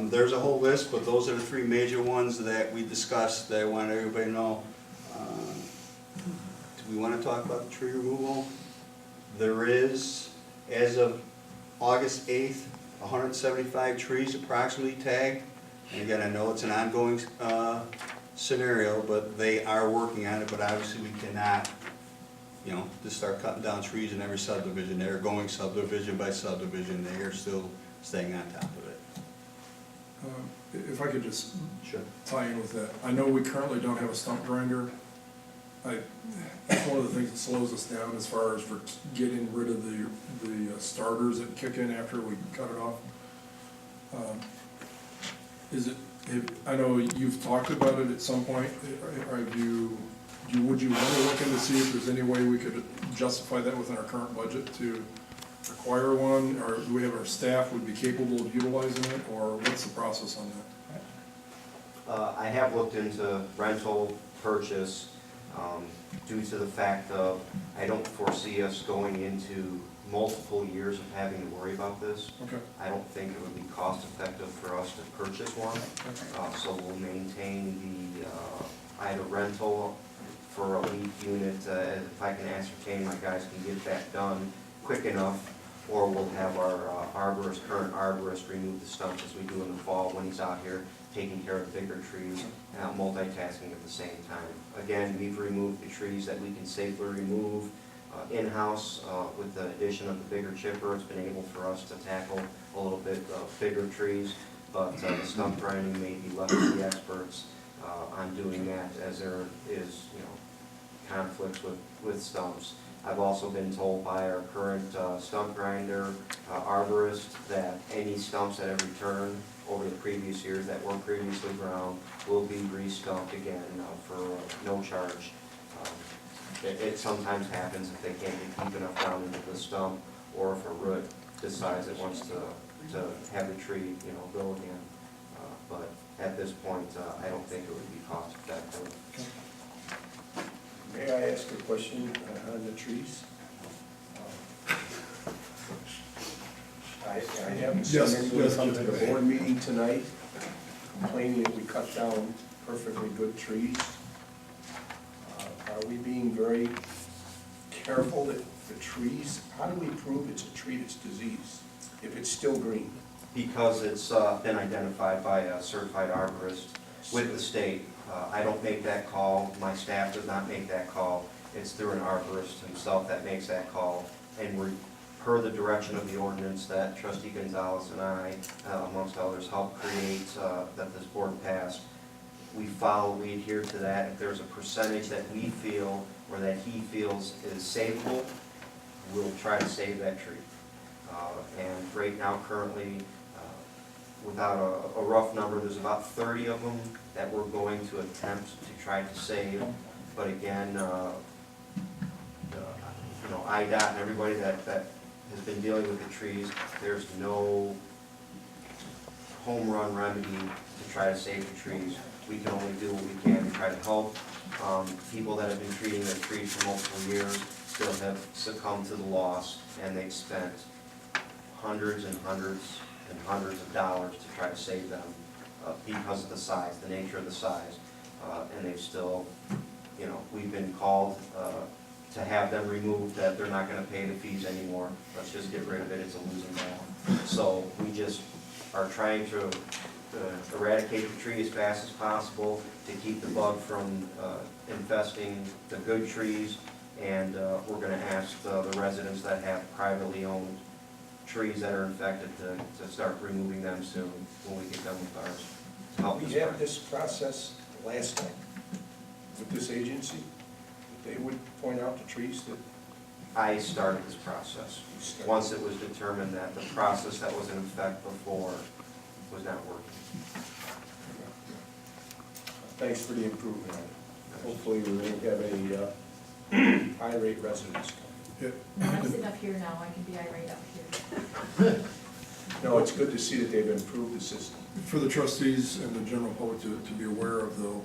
There's a whole list, but those are the 3 major ones that we discussed that I want everybody to know. Do we want to talk about the tree removal? There is, as of August 8th, 175 trees approximately tagged. And again, I know it's an ongoing scenario, but they are working on it, but obviously we cannot, you know, just start cutting down trees in every subdivision. They're going subdivision by subdivision. They are still staying on top of it. If I could just Sure. tie in with that. I know we currently don't have a stump grinder. That's one of the things that slows us down as far as for getting rid of the starters that kick in after we cut it off. I know you've talked about it at some point. Would you want to look into see if there's any way we could justify that within our current budget to acquire one? Or do we have our staff would be capable of utilizing it, or what's the process on that? I have looked into rental purchase due to the fact of I don't foresee us going into multiple years of having to worry about this. Okay. I don't think it would be cost effective for us to purchase one. So we'll maintain the either rental for a leaf unit. If I can ascertain, my guys can get that done. quick enough, or we'll have our current arborist remove the stumps as we do in the fall when he's out here taking care of the bigger trees, multitasking at the same time. Again, we've removed the trees that we can safely remove in-house. With the addition of the bigger chipper, it's been able for us to tackle a little bit bigger trees, but the stump grinding may be left to the experts on doing that, as there is, conflicts with stumps. I've also been told by our current stump grinder, arborist, that any stumps that have returned over the previous years that were previously ground will be re-stumped again for no charge. It sometimes happens if they can't get deep enough down into the stump, or if a root decides it wants to have the tree, go again. But at this point, I don't think it would be cost effective. May I ask a question on the trees? I haven't seen Yes, anyone yes, come to the Jim. board meeting tonight complaining that we cut down perfectly good trees. Are we being very careful that the trees, how do we prove it's a tree that's diseased if it's still green? Because it's been identified by a certified arborist with the state. I don't make that call, my staff does not make that call. It's through an arborist himself that makes that call. And we're, per the direction of the ordinance that Trustee Gonzalez and I, amongst others, helped create, that this board passed, we adhere to that. If there's a percentage that we feel, or that he feels is savable, we'll try to save that tree. And right now, currently, without a rough number, there's about 30 of them that we're going to attempt to try to save. But again, IDOT and everybody that has been dealing with the trees, there's no home run remedy to try to save the trees. We can only do what we can to try to help. People that have been treating their trees for multiple years still have succumbed to the loss, and they've spent hundreds and hundreds and hundreds of dollars to try to save them because of the size, the nature of the size. And they've still, we've been called to have them removed, that they're not gonna pay the fees anymore. Let's just get rid of it, it's a losing battle. So we just are trying to eradicate the tree as fast as possible to keep the bug from infesting the good trees. And we're gonna ask the residents that have privately owned trees that are infected to start removing them soon when we get done with ours. To help We this had problem. this process last time with this agency. They would point out the trees that I started this process. you started. Once it was determined that the process that was in effect before was not working. Thanks for the improvement on it. Hopefully we won't have any irate residents come. When I sit up here now, I can be irate up here. No, it's good to see that they've improved the system. For the trustees and the general public to be aware of, though,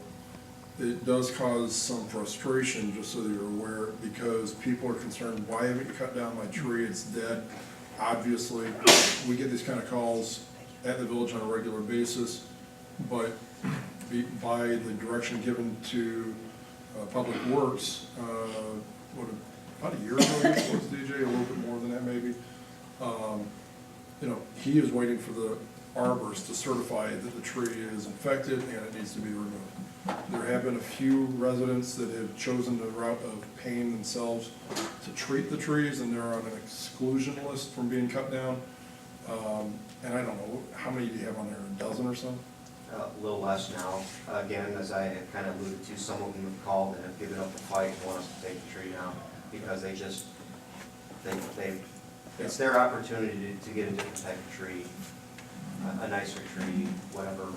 it does cause some frustration, just so that you're aware, because people are concerned, why haven't you cut down my tree, it's dead. Obviously, we get these kind of calls at the village on a regular basis, but by the direction given to Public Works, about a year ago, it was DJ, a little bit more than that maybe, he is waiting for the arborist to certify that the tree is infected and it needs to be removed. There have been a few residents that have chosen the route of paying themselves to treat the trees, and they're on an exclusion list from being cut down. And I don't know, how many do you have on there, a dozen or so? A little less now. Again, as I had kind of alluded to, some of them have called and have given up the fight and want us to take the tree down, because they just, it's their opportunity to get a different type of tree, a nicer tree, whatever,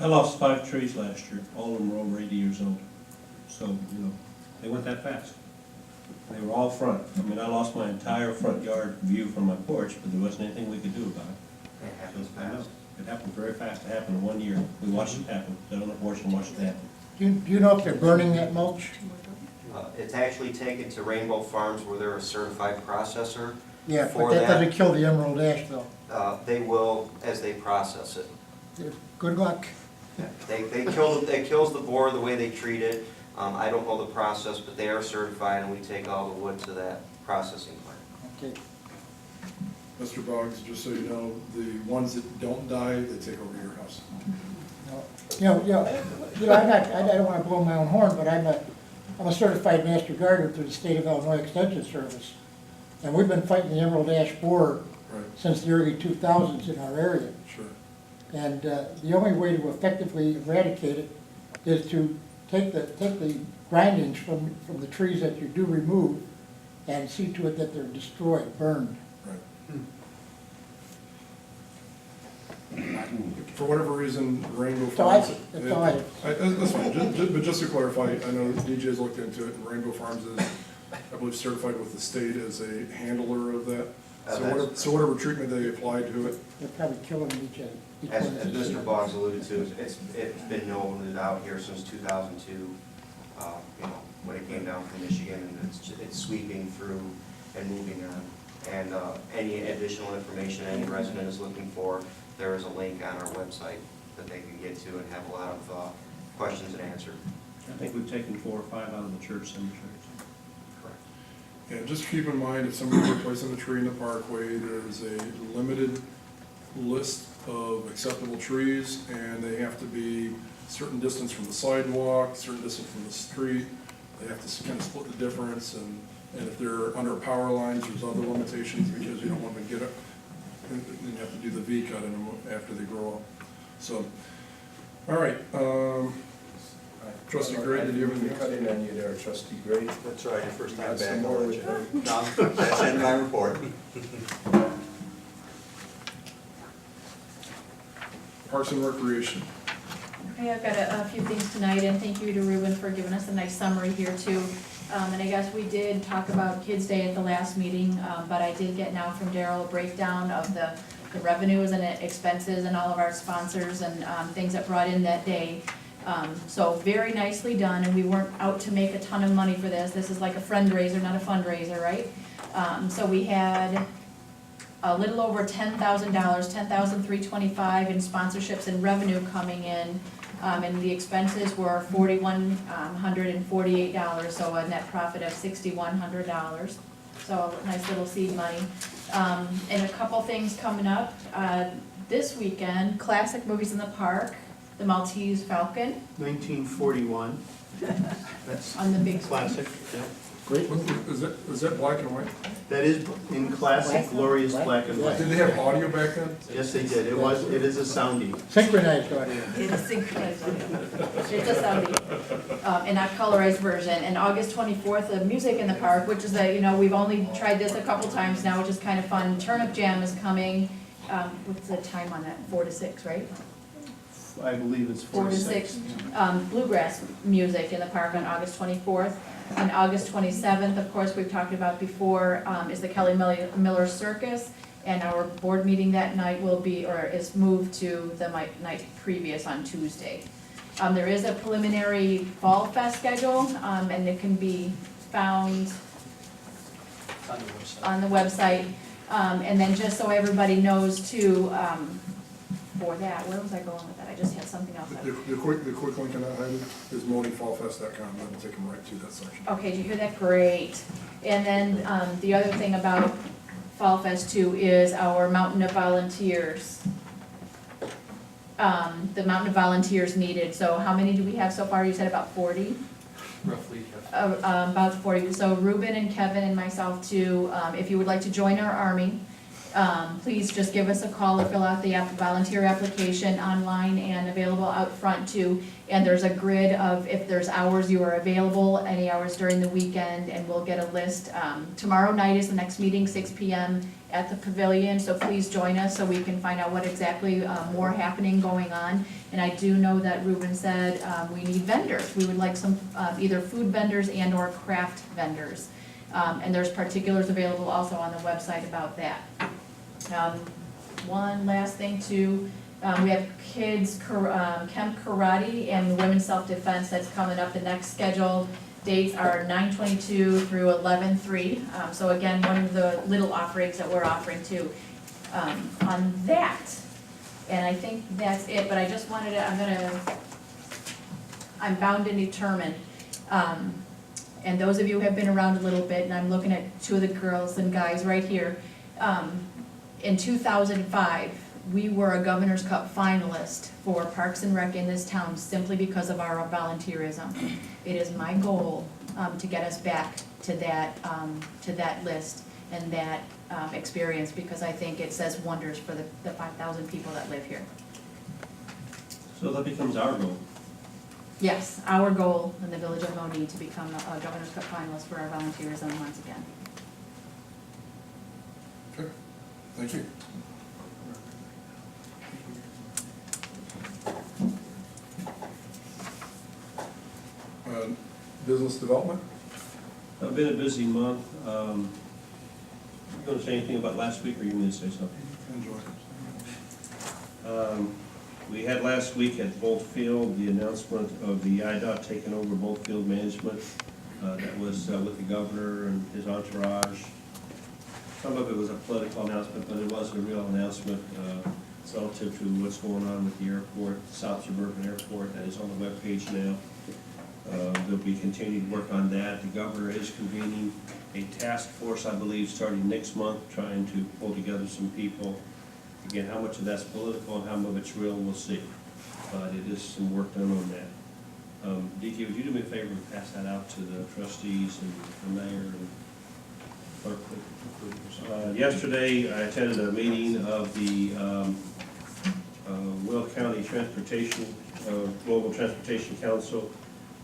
I lost 5 trees last year, all of them were over 80 years old. So, they went that fast. They were all front. I mean, I lost my entire front yard view from my porch, but there wasn't anything we could do about it. It happens fast. It happened very fast. It happened in 1 year. We watched it happen. Sat on the porch and watched it happen. Do you know if they're burning that mulch? It's actually taken to Rainbow Farms, where they're a certified processor. Yeah, but For that doesn't kill the emerald ash though. They will as they process it. Good luck. They kills the borer the way they treat it. I don't know the process, but they are certified, and we take all the wood to that processing plant. Okay. Mr. Boggs, just so you know, the ones that don't die, they take over your house. I don't wanna blow my own horn, but I'm a certified master gardener through the State of Illinois Extension Service. And we've been fighting the emerald ash borer Right, since the early 2000s in our area. sure. And the only way to effectively eradicate it is to take the grindings from the trees that you do remove and see to it that they're destroyed, burned. For whatever reason, Rainbow So I- Farms. that's all I- That's fine, but just to clarify, I know DJ's looked into it, and Rainbow Farms is, I believe, certified with the state as a handler of that. So whatever treatment they applied to it, They're probably killing each As one. Mr. Boggs alluded to, it's been known out here since 2002, you know, when it came down from Michigan, and it's sweeping through and moving on. And any additional information any resident is looking for, there is a link on our website that they can get to and have a lot of questions and answered. I think we've taken 4 or 5 out of the church cemeteries. Correct. and just keep in mind, if somebody's replacing a tree in the parkway, there's a limited list of acceptable trees, and they have to be a certain distance from the sidewalk, certain distance from the street. They have to kind of split the difference, and if they're under power lines, there's other limitations, because you don't want them to get up, and you have to do the V cut in them after they grow up. So, all right, Trustee Gray, did you have anything? Cut in on you there, Trustee Gray. That's right, your first time Got some back. more I'll let you know. No, that's in my report. Parks and Recreation. Okay, I've got a few things tonight, and thank you to Ruben for giving us a nice summary here too. And I guess we did talk about Kids Day at the last meeting, but I did get now from Daryl a breakdown of the revenues and expenses and all of our sponsors and things that brought in that day. So very nicely done, and we weren't out to make a ton of money for this. This is like a fundraiser, not a fundraiser, right? So we had a little over $10,000, $10,325 in sponsorships and revenue coming in. And the expenses were $4,148, so a net profit of $6,100. So nice little seed money. And a couple things coming up. This weekend, classic movies in the park, The Maltese Falcon 1941. That's on the big screen. classic, yeah. Great. Is that black and white? That is in classic, glorious black and white. Did they have audio back then? Yes, they did. It is a soundy. Synchronized audio. It's synchronized audio. It's a Saudi, and not colorized version. And August 24th, the music in the park, which is we've only tried this a couple times now, which is kind of fun. Turnip Jam is coming. What's the time on that? 4 to 6, right? I believe it's 4 to 6. Bluegrass music in the park on August 24th. On August 27th, of course, we've talked about before, is the Kelly Miller Circus. And our board meeting that night is moved to the night previous on Tuesday. There is a preliminary Fall Fest schedule, and it can be found on the website. And then just so everybody knows too, for that, where was I going with that? I just had something else. The quick link on that item is moneefallfest.com. That'll take them right to that section. Okay, did you hear that? Great. And then the other thing about Fall Fest too is our Mountain of Volunteers. The Mountain of Volunteers needed. So how many do we have so far? You said about 40? Roughly, About 40. So Ruben and Kevin and myself too, if you would like to join our Army, please just give us a call or fill out the volunteer application online and available out front too. And there's a grid of if there's hours you are available, any hours during the weekend, and we'll get a list. Tomorrow night is the next meeting, 6 p.m. at the pavilion, so please join us so we can find out what exactly more happening going on. And I do know that Ruben said we need vendors. We would like some either food vendors and or craft vendors. And there's particulars available also on the website about that. One last thing too, we have kids Kemp Karate and Women's Self-Defense that's coming up. The next scheduled dates are 9/22 through 11/3. So again, one of the little offerings that we're offering too on that. And I think that's it, but I just wanted to, I'm bound and determined. And those of you who have been around a little bit, and I'm looking at two of the girls and guys right here, in 2005, we were a Governor's Cup finalist for Parks and Rec in this town simply because of our volunteerism. It is my goal to get us back to that list and that experience, because I think it says wonders for the 5,000 people that live here. So that becomes our goal. Yes, our goal in the village of Monee to become a Governor's Cup finalist for our volunteerism once again. Okay, thank you. Business development? It's been a busy month. You going to say anything about last week, or you want me to say something? Enjoy. We had last week at Bolt Field the announcement of the IDOT taking over Bolt Field management. That was with the governor and his entourage. Some of it was a political announcement, but it was a real announcement relative to what's going on with the airport, South Suburban Airport. That is on the webpage now. There'll be continued work on that. The governor is convening a task force, I believe, starting next month, trying to pull together some people. Again, how much of that's political and how much of it's real, we'll see. But it is some work done on that. DK, would you do me a favor and pass that out to the trustees and the mayor and clerk? Yesterday, I attended a meeting of the Will County Transportation, Global Transportation Council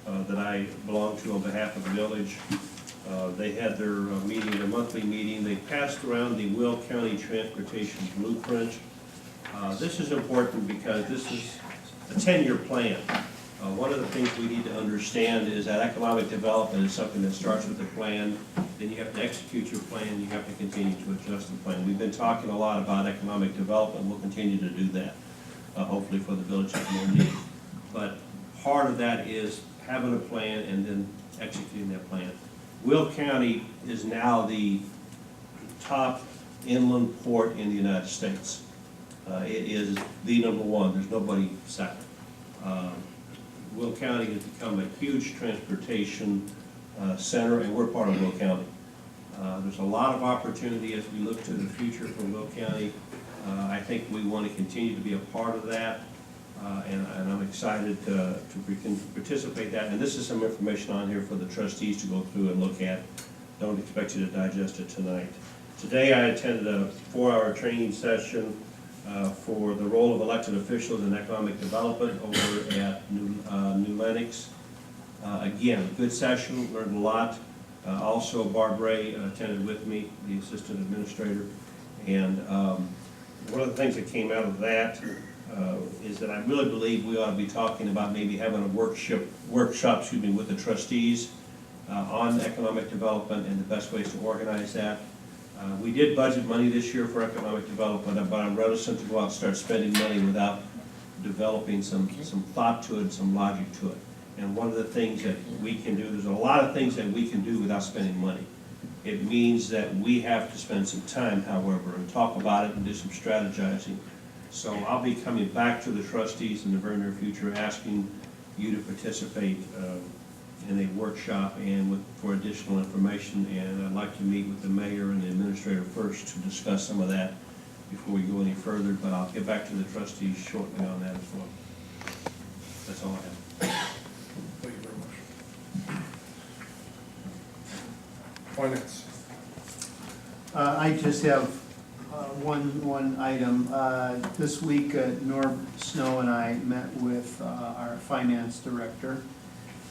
that I belong to on behalf of the village. They had their meeting, their monthly meeting. They passed around the Will County Transportation Blueprint. This is important because this is a 10-year plan. One of the things we need to understand is that economic development is something that starts with a plan, then you have to execute your plan, you have to continue to adjust the plan. We've been talking a lot about economic development, we'll continue to do that, hopefully for the village of Monee. But part of that is having a plan and then executing that plan. Will County is now the top inland port in the United States. It is the #1, there's nobody second. Will County has become a huge transportation center, and we're part of Will County. There's a lot of opportunity as we look to the future for Will County. I think we want to continue to be a part of that, and I'm excited to participate in that. And this is some information on here for the trustees to go through and look at. Don't expect you to digest it tonight. Today I attended a 4-hour training session for the role of elected officials in economic development over at New Lenox. Again, good session, learned a lot. Also, Barb Ray attended with me, the assistant administrator. And one of the things that came out of that is that I really believe we ought to be talking about maybe having a workshop with the trustees on economic development and the best ways to organize that. We did budget money this year for economic development, but I'm reticent to go out and start spending money without developing some thought to it and some logic to it. And one of the things that we can do, there's a lot of things that we can do without spending money. It means that we have to spend some time, however, and talk about it and do some strategizing. So I'll be coming back to the trustees in the very near future, asking you to participate in a workshop and for additional information. And I'd like to meet with the mayor and the administrator first to discuss some of that before we go any further. But I'll get back to the trustees shortly on that as well. That's all I have. Thank you very much. Finance. I just have one item. This week, Norm Snow and I met with our finance director,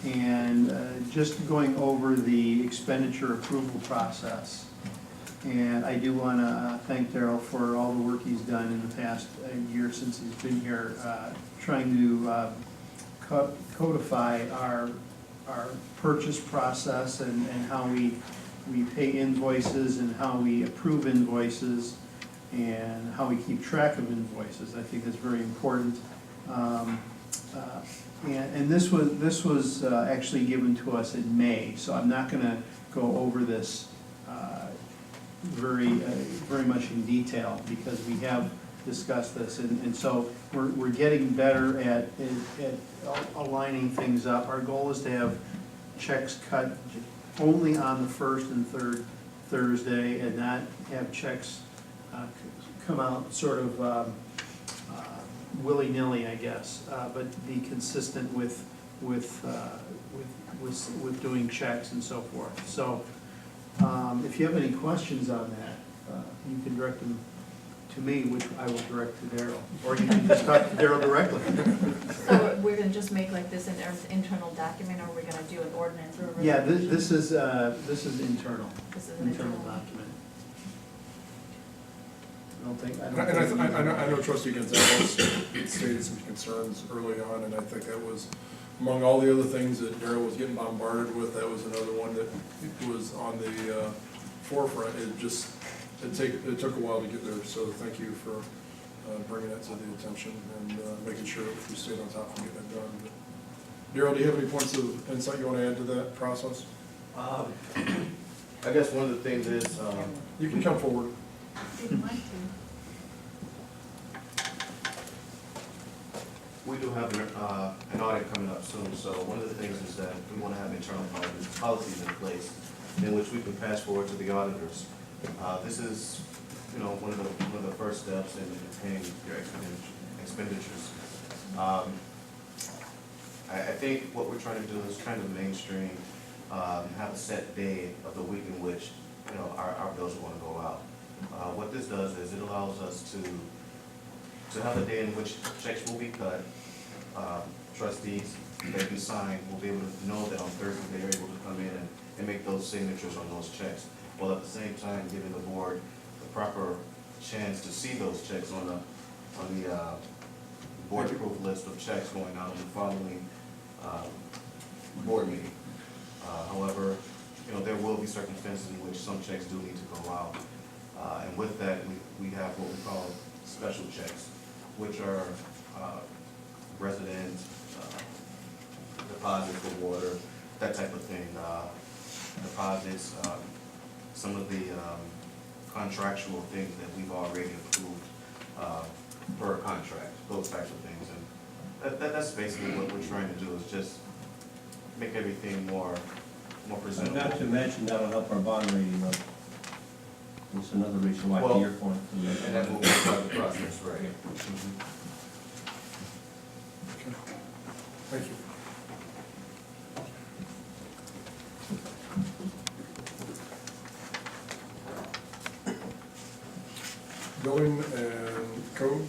and just going over the expenditure approval process. And I do want to thank Darrell for all the work he's done in the past year since he's been here, trying to codify our purchase process and how we pay invoices and how we approve invoices and how we keep track of invoices. I think that's very important. And this was actually given to us in May, so I'm not going to go over this very much in detail because we have discussed this, and so we're getting better at aligning things up. Our goal is to have checks cut only on the first and third Thursday and not have checks come out sort of willy-nilly, I guess, but be consistent with doing checks and so forth. So if you have any questions on that, you can direct them to me, which I will direct to Daryl, or you can just talk to Daryl directly. So we're gonna just make like this an internal document, or we're gonna do an ordinance or a Yeah, resolution? this is internal, This is an internal document. I know trustee Gonzalez stated some concerns early on, and I think that was, among all the other things that Daryl was getting bombarded with, that was another one that was on the forefront. It took a while to get there, so thank you for bringing that to the attention and making sure we stayed on top and get that done. But Daryl, do you have any points of insight you want to add to that process? I guess one of the things is, You can come forward. If you'd like to. we do have an audit coming up soon, so one of the things is that we want to have internal policies in place in which we can pass forward to the auditors. This is, one of the first steps in paying your expenditures. I think what we're trying to do is kind of mainstream, have a set day of the week in which, our bills are going to go out. What this does is it allows us to have a day in which checks will be cut. Trustees, they can sign, will be able to know that on Thursday they're able to come in and make those signatures on those checks, while at the same time giving the board the proper chance to see those checks on the board approved list of checks going out in the following board meeting. However, there will be circumstances in which some checks do need to go out. And with that, we have what we call special checks, which are resident deposits for water, that type of thing, deposits, some of the contractual things that we've already approved per contract, those types of things. And that's basically what we're trying to do, is just make everything more presentable. Not to mention that'll help our bond rating up. That's another reason why, to your point. And that will be part of the process, right? Mhm. Okay. Thank you. Building and code?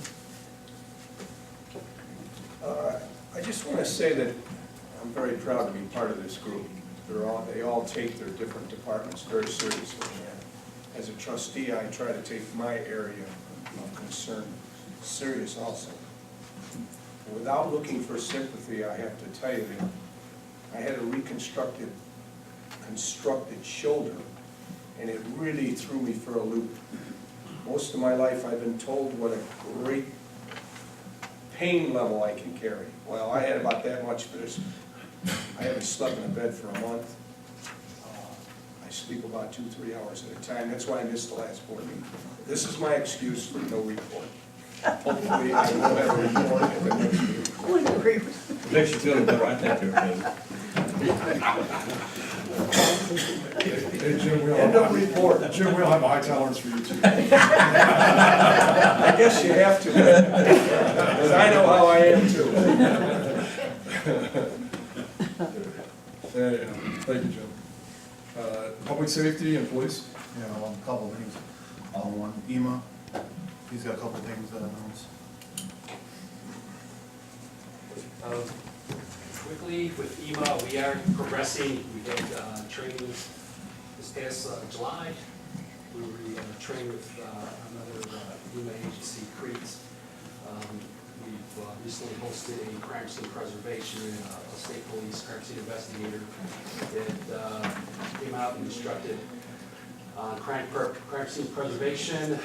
I just want to say that I'm very proud to be part of this group. They all take their different departments very seriously. And as a trustee, I try to take my area of concern serious also. Without looking for sympathy, I have to tell you that I had a constructed shoulder, and it really threw me for a loop. Most of my life, I've been told what a great pain level I can carry. Well, I had about that much, but I haven't slept in a bed for a month. I sleep about 2-3 hours at a time. That's why I missed the last board meeting. This is my excuse for no report. Hopefully, I will have a report at the next meeting. It makes you feel better, I think you're okay. Hey, Jim, End of report. Jim, we'll have a high tolerance for you too. I guess you have to, because I know how I am too. Yeah, thank you, Jim. Public safety and police? Yeah, well, a couple of things. One, EMA, he's got a couple of things that announce. Quickly, with EMA, we are progressing. We had training this past July. We were trained with another EMA agency, CREETS. We've recently hosted a crime scene preservation, a state police crime scene investigator that came out and instructed on crime scene preservation.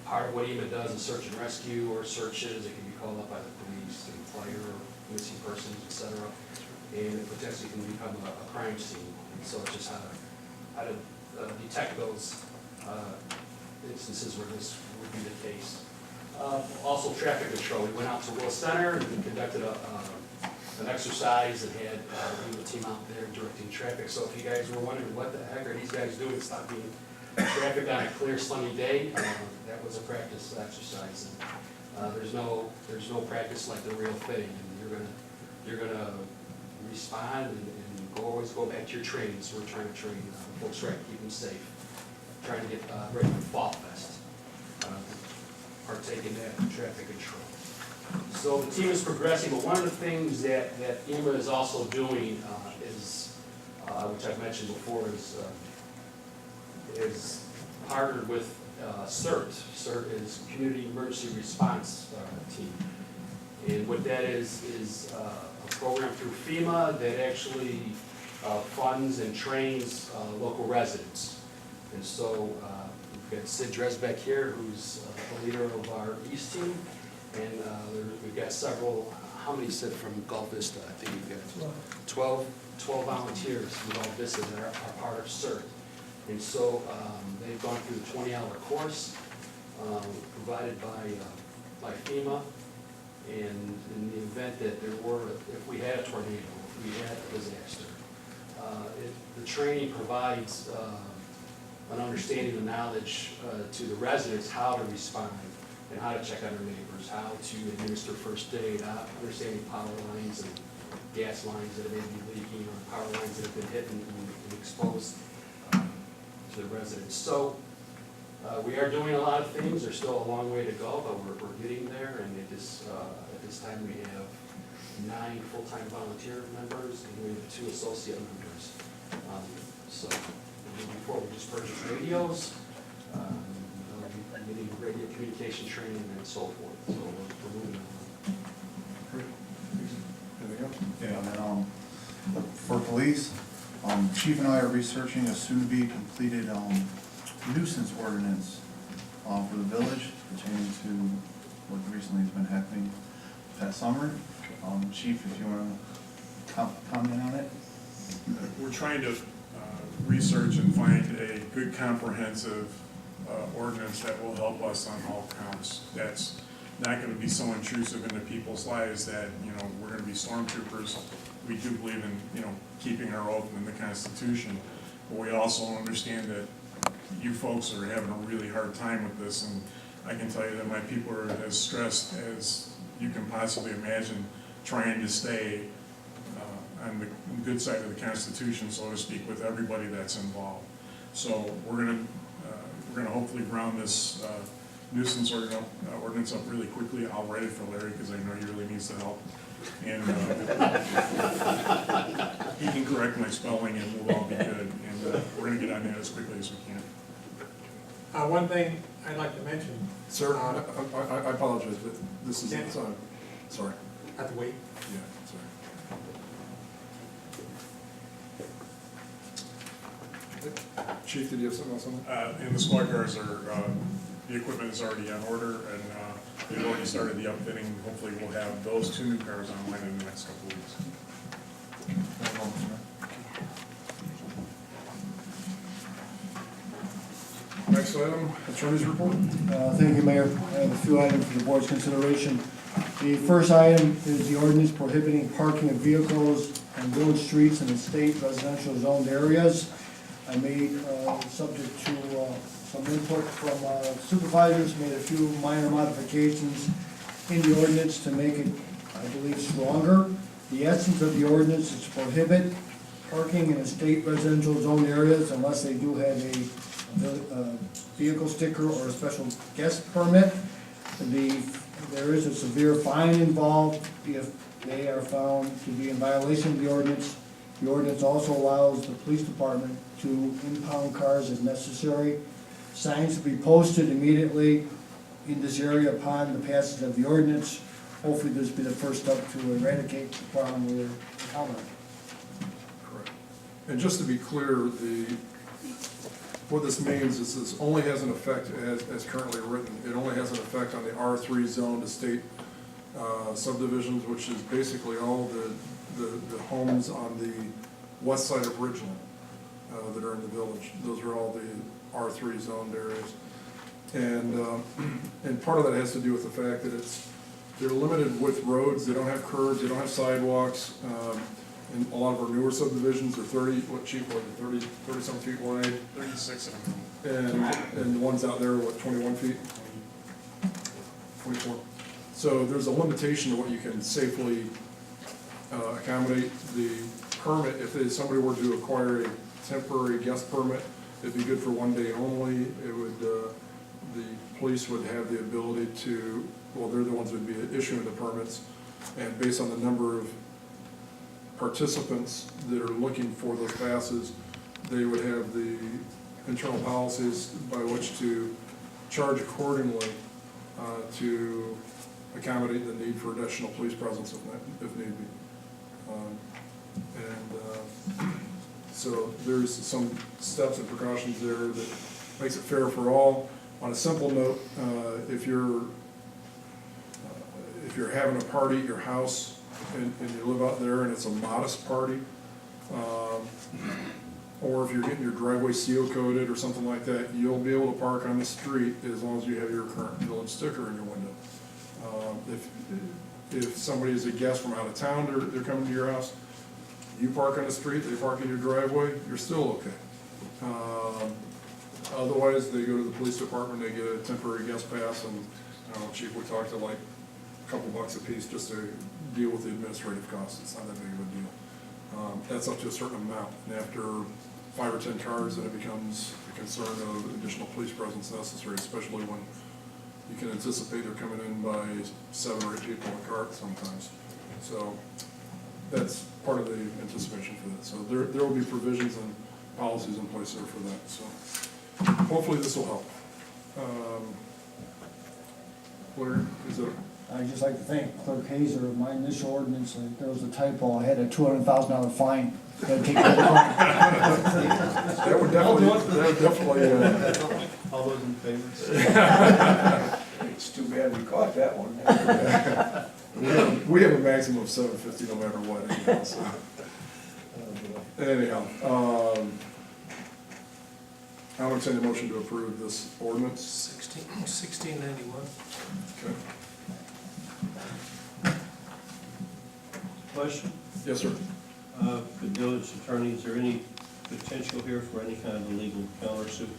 Part of what EMA does is search and rescue, or searches. It can be called up by the police and fire, or missing persons, etc. And it potentially can become a crime scene. And so it's just how to detect those instances where this would be the case. Also traffic control. We went out to Will Center and we conducted a an exercise and had the team out there directing traffic. So if you guys were wondering what the heck are these guys doing stopping traffic on a clear sunny day, that was a practice exercise. And, there's no practice like the real thing. And you're gonna respond and always go back to your training. So we're trying to train folks right, keep them safe, trying to get ready for Fall Fest, partake in that traffic control. So the team is progressing, but one of the things that EMA is also doing is, which I've mentioned before, is partnered with CERT. CERT is Community Emergency Response Team. And what that is a program through FEMA that actually funds and trains local residents. And so we've got Sid Dresbeck here, who's the leader of our East team. And we've got several, how many Sid from Gulf Vista? I think we've got 12 volunteers from Gulf Vista that are part of CERT. And so they've gone through the 20-hour course provided by FEMA. And in the event that if we had a tornado, if we had a disaster, the training provides an understanding and knowledge to the residents how to respond and how to check on their neighbors, how to administer first aid, understanding power lines and gas lines that may be leaking, or power lines that have been hit and exposed to the residents. So we are doing a lot of things. There's still a long way to go, but we're getting there. And at this time, we have 9 full-time volunteer members and we have 2 associate members. So before we just purchased radios, getting radio communication training and so forth. So we're moving on. Great. Anything else? Yeah, and for police, Chief and I are researching a soon-to-be-completed nuisance ordinance for the village pertaining to what recently has been happening that summer. Chief, if you want to comment on it? We're trying to research and find a good comprehensive ordinance that will help us on all counts. That's not going to be so intrusive into people's lives that, we're going to be stormtroopers. We do believe in, keeping our oath in the Constitution, but we also understand that you folks are having a really hard time with this, and I can tell you that my people are as stressed as you can possibly imagine trying to stay on the good side of the Constitution, so to speak, with everybody that's involved. So we're gonna hopefully round this nuisance ordinance up really quickly. I'll write it for Larry because I know he really needs the help. And he can correct my spelling and we'll all be good. And we're gonna get on that as quickly as we can. One thing I'd like to mention. Sir, I apologize, but this is, sorry. Have to wait. Yeah, sorry. Chief, did you have something else on that? And the squad cars the equipment is already on order, and we've already started the upfitting. Hopefully we'll have those 2 new cars online in the next couple of weeks. Next item, attorney's report. Thank you, Mayor. I have a few items for the board's consideration. The first item is the ordinance prohibiting parking of vehicles on village streets in the state residential zoned areas. I made, subject to some input from supervisors, made a few minor modifications in the ordinance to make it, I believe, stronger. The essence of the ordinance is to prohibit parking in the state residential zone areas unless they do have a vehicle sticker or a special guest permit. There is a severe fine involved if they are found to be in violation of the ordinance. The ordinance also allows the police department to impound cars if necessary. Signs to be posted immediately in this area upon the passage of the ordinance. Hopefully this will be the first step to eradicate the problem we're encountering. Correct. And just to be clear, what this means is this only has an effect as currently written. It only has an effect on the R3 zone estate subdivisions, which is basically all the homes on the west side of Ridgeland that are in the village. Those are all the R3 zoned areas. And part of that has to do with the fact that it's they're limited with roads, they don't have curbs, they don't have sidewalks. And a lot of our newer subdivisions are 30, what chief, what, 30-some feet wide. 36 of them. And the ones out there are what, 21 feet? 24. So there's a limitation to what you can safely accommodate. The permit, if somebody were to acquire a temporary guest permit, it'd be good for one day only. It would, the police would have the ability to, well, they're the ones that would be issuing the permits. And based on the number of participants that are looking for those passes, they would have the internal policies by which to charge accordingly to accommodate the need for additional police presence if need be. So there's some steps and precautions there that makes it fair for all. On a simple note, if you're having a party at your house and you live out there and it's a modest party, or if you're getting your driveway seal coated or something like that, you'll be able to park on the street as long as you have your current village sticker in your window. If somebody is a guest from out of town, they're coming to your house, you park on the street, they park in your driveway, you're still okay. Otherwise, they go to the police department, they get a temporary guest pass, and I don't know, chief, we talked to like a couple bucks a piece just to deal with the administrative costs. It's not that big of a deal. That's up to a certain amount, and after 5 or 10 cars, then it becomes a concern of additional police presence necessary, especially when you can anticipate they're coming in by 7 or 8 people in a cart sometimes. So that's part of the anticipation for that. So there will be provisions and policies in place there for that. So hopefully this will help. Claire, is it? I'd just like to thank Clerk Hazer. My initial ordinance, there was a typo, I had a $200,000 fine. Had to take that fine. That would definitely, All those in favor? It's too bad we caught that one. we have a maximum of $750 no matter what. Anyhow, so. I'll entertain a motion to approve this ordinance. 1691. Okay. Question? Yes, sir. The village attorney, is there any potential here for any kind of a legal countersuit?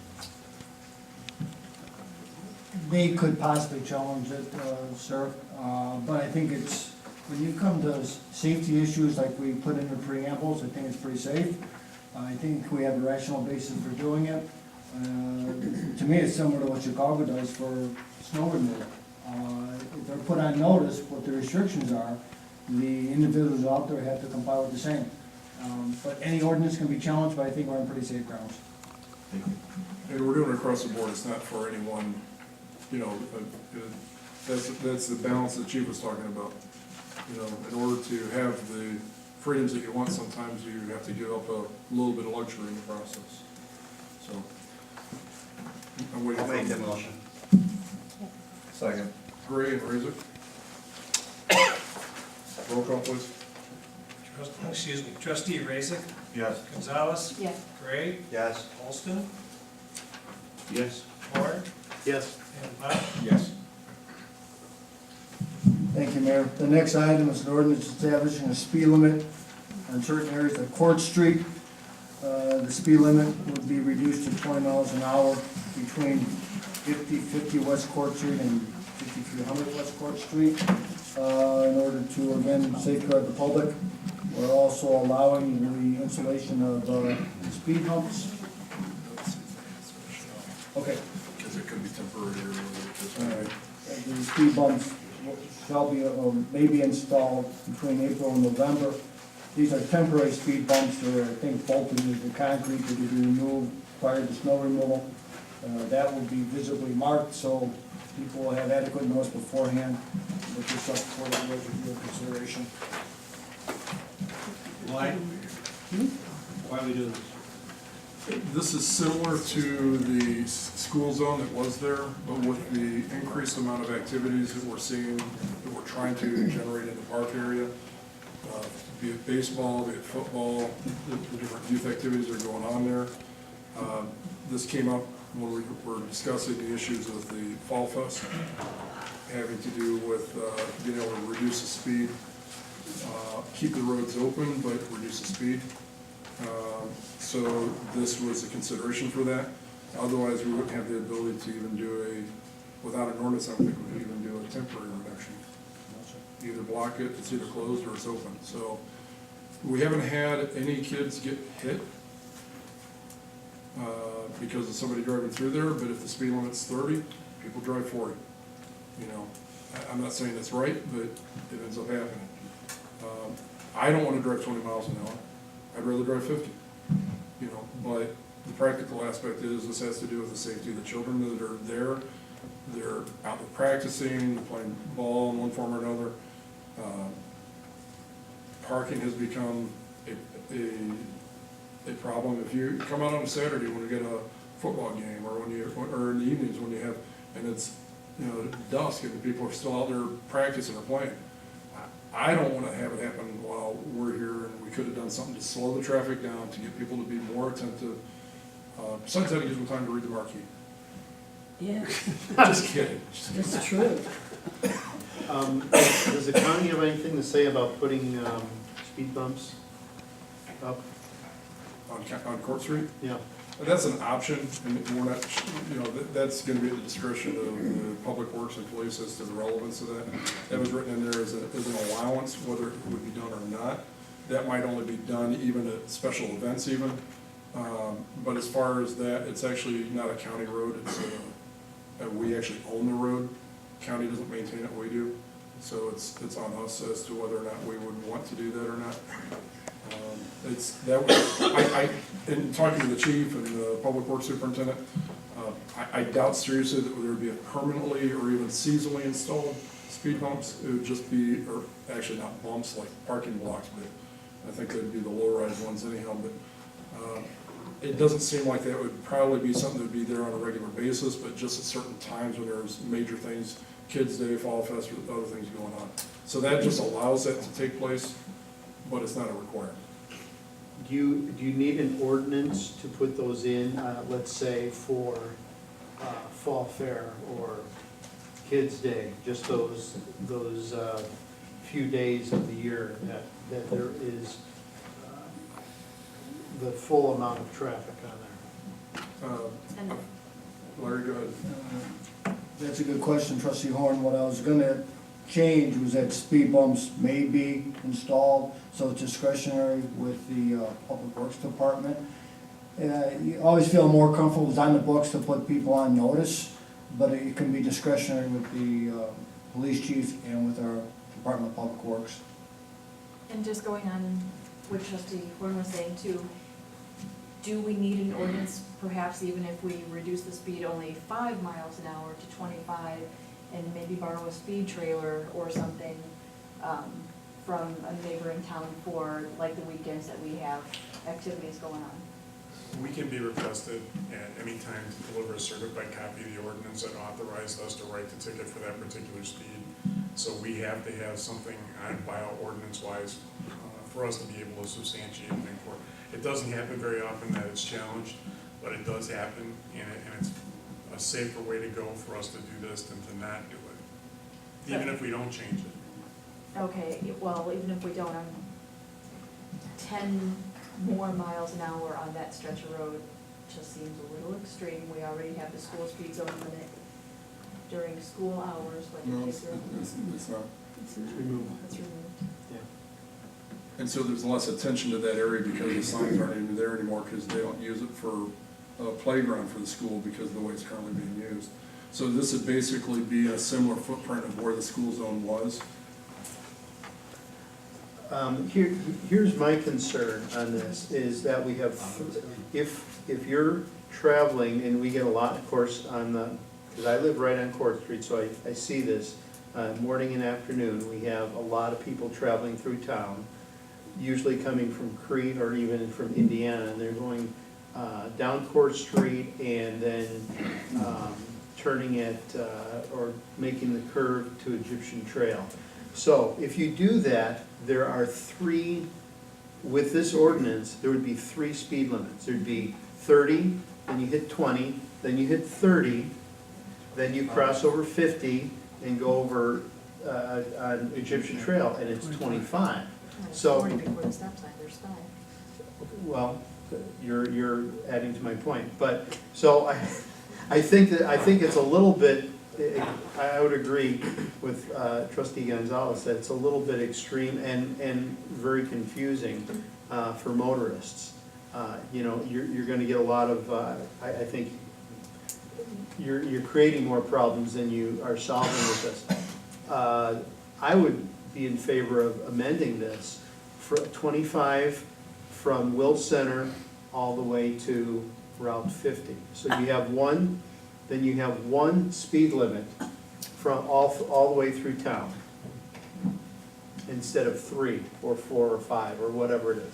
They could possibly challenge it, sir, but I think it's, when you come to safety issues like we put in the preambles, I think it's pretty safe. I think we have a rational basis for doing it. To me, it's similar to what Chicago does for snow removal. If they're put on notice what the restrictions are, the individuals out there have to comply with the same. But any ordinance can be challenged, but I think we're on pretty safe grounds. And we're doing it across the board. It's not for anyone, you know, that's the balance that Chief was talking about. You know, in order to have the freedoms that you want, sometimes you have to give up a little bit of luxury in the process. So, I'm waiting I'll for make that motion. Second. Gray and Razor. Roll call, please. Trustee Raisik, Yes. Gonzalez, Yes. Gray, Yes. Holston, Yes. Moore, Yes. and Pop. Yes. Thank you, Mayor. The next item is an ordinance establishing a speed limit on certain areas of Court Street. The speed limit would be reduced to 20 miles an hour between 50 West Court Street and 5300 West Court Street. In order to, again, safeguard the public. We're also allowing the installation of speed humps. Okay. Because it could be temporary or All right. The speed bumps shall be, may be installed between April and November. These are temporary speed bumps. They're, I think, bolted into the concrete to be removed prior to snow removal. That will be visibly marked, so people will have adequate notice beforehand. Look this up for the review consideration. Why? Why are we doing this? This is similar to the school zone that was there, but with the increased amount of activities that we're seeing, that we're trying to generate in the park area, be it baseball, be it football, the different youth activities that are going on there. This came up when we were discussing the issues of the Fall Fest. having to do with being able to reduce the speed, keep the roads open, but reduce the speed. So this was a consideration for that. Otherwise, we wouldn't have the ability to even do without an ordinance, I don't think we could even do a temporary reduction. Either block it, it's either closed or it's open. So we haven't had any kids get hit because of somebody driving through there, but if the speed limit's 30, people drive 40. You know, I'm not saying that's right, but it ends up happening. I don't want to drive 20 miles an hour. I'd rather drive 50, you know, but the practical aspect is this has to do with the safety of the children that are there. They're out there practicing, playing ball in one form or another. Parking has become a problem. If you come out on a Saturday when you get a football game, or or in the evenings when you have, and it's, you know, dusk and people are still out there practicing or playing. I don't want to have it happen while we're here, and we could have done something to slow the traffic down, to get people to be more attentive. Besides that, it gives them time to read the marquee. Yeah. Just kidding. It's true. Does the county have anything to say about putting speed bumps up? On Court Street? Yeah. That's an option, and we're not, you know, that's gonna be at the discretion of the Public Works and Police as to the relevance of that. That was written in there as an allowance, whether it would be done or not. That might only be done even at special events even. But as far as that, it's actually not a county road, it's we actually own the road. County doesn't maintain it, we do. So it's on us as to whether or not we would want to do that or not. In talking to the chief and the public works superintendent, I doubt seriously that there would be a permanently or even seasonally installed speed bumps. It would just be, or actually not bumps like parking blocks, but I think they'd be the low-rise ones anyhow. But it doesn't seem like that would probably be something that would be there on a regular basis, but just at certain times when there's major things, Kids Day, Fall Fest, or other things going on. So that just allows that to take place, but it's not a requirement. Do you need an ordinance to put those in, let's say for Fall Fair or Kids Day, just those few days of the year that there is the full amount of traffic on there? Larry, go ahead. That's a good question, Trustee Horn. What I was gonna change was that speed bumps may be installed, so it's discretionary with the Public Works Department. You always feel more comfortable, it's on the books to put people on notice, but it can be discretionary with the police chief and with our Department of Public Works. And just going on what Trustee Horn was saying too, do we need an ordinance, perhaps even if we reduce the speed only 5 miles an hour to 25, and maybe borrow a speed trailer or something from a neighboring town for like the weekends that we have activities going on? We can be requested at any time to deliver a certified copy of the ordinance that authorized us to write the ticket for that particular speed. So we have to have something on file ordinance-wise for us to be able to substantiate and for. It doesn't happen very often that it's challenged, but it does happen, and it's a safer way to go for us to do this than to not do it, even if we don't change it. Okay, well, even if we don't, 10 more miles an hour on that stretch of road just seems a little extreme. We already have the school speed zone limit during school hours, like No, the it's kids are. it's not. It's removed. It's removed. And so there's less attention to that area because the signs aren't even there anymore because they don't use it for a playground for the school because of the way it's currently being used. So this would basically be a similar footprint of where the school zone was. Here's my concern on this, is that we have, if you're traveling, and we get a lot, of course, on the, because I live right on Court Street, so I see this, morning and afternoon, we have a lot of people traveling through town, usually coming from Crete or even from Indiana, and they're going down Court Street and then turning at, or making the curve to Egyptian Trail. So if you do that, there are 3, with this ordinance, there would be 3 speed limits. There'd be 30, then you hit 20, then you hit 30, then you cross over 50, and go over, on Egyptian Trail, and it's 25. So, 40 before the stop sign, there's 5. well, you're adding to my point, but, so I think it's a little bit, I would agree with trustee Gonzalez that it's a little bit extreme and very confusing for motorists. You know, you're gonna get a lot of, I think, you're creating more problems than you are solving with this. I would be in favor of amending this for 25 from Will Center all the way to Route 50. So you have one, then you have one speed limit from all the way through town, instead of 3 or 4 or 5 or whatever it is.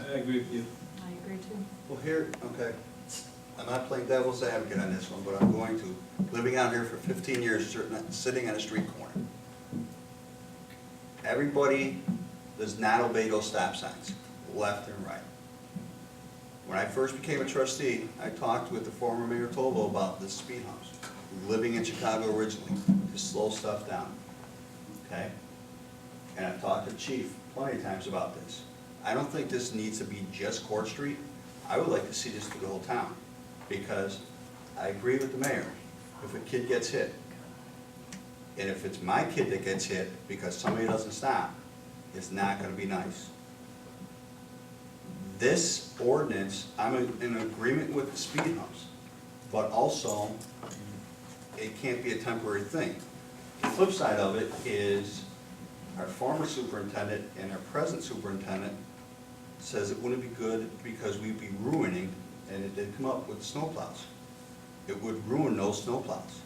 I agree with you. I agree too. Well, here, okay, I'm not playing devil's advocate on this one, but I'm going to. Living out here for 15 years, sitting on a street corner. Everybody does not obey those stop signs, left and right. When I first became a trustee, I talked with the former Mayor Tovo about the speed humps. Living in Chicago originally, to slow stuff down, okay? And I've talked to the chief plenty of times about this. I don't think this needs to be just Court Street. I would like to see this through the whole town, because I agree with the mayor. If a kid gets hit, and if it's my kid that gets hit because somebody doesn't stop, it's not gonna be nice. This ordinance, I'm in agreement with the speed humps, but also, it can't be a temporary thing. The flip side of it is, our former superintendent and our present superintendent says it wouldn't be good because we'd be ruining, and it did come up with snowplows. It would ruin those snowplows.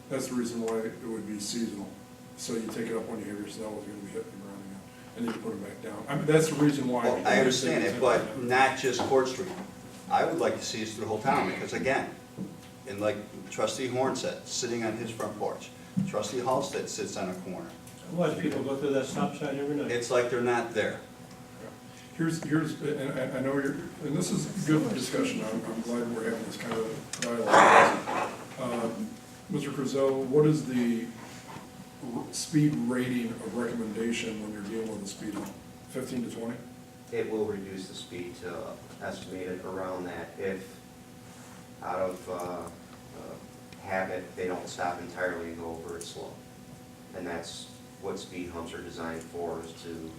That's the reason why it would be seasonal. So you take it up when you have your snow, it's gonna be hitting the ground again, and then you put it back down. I mean, that's the reason why. Well, I understand it, but not just Court Street. I would like to see us through the whole town, because again, and like trustee Horn said, sitting on his front porch, trustee Halsted sits on a corner. Watch people go through that stop sign every night. It's like they're not there. Here's, and I know you're, and this is good discussion, I'm glad we're having this kind of dialogue. Mr. Crizel, what is the speed rating of recommendation when you're dealing with a speed hump? 15 to 20? It will reduce the speed to estimated around that if out of habit, they don't stop entirely and go over it slow. And that's what speed humps are designed for, is to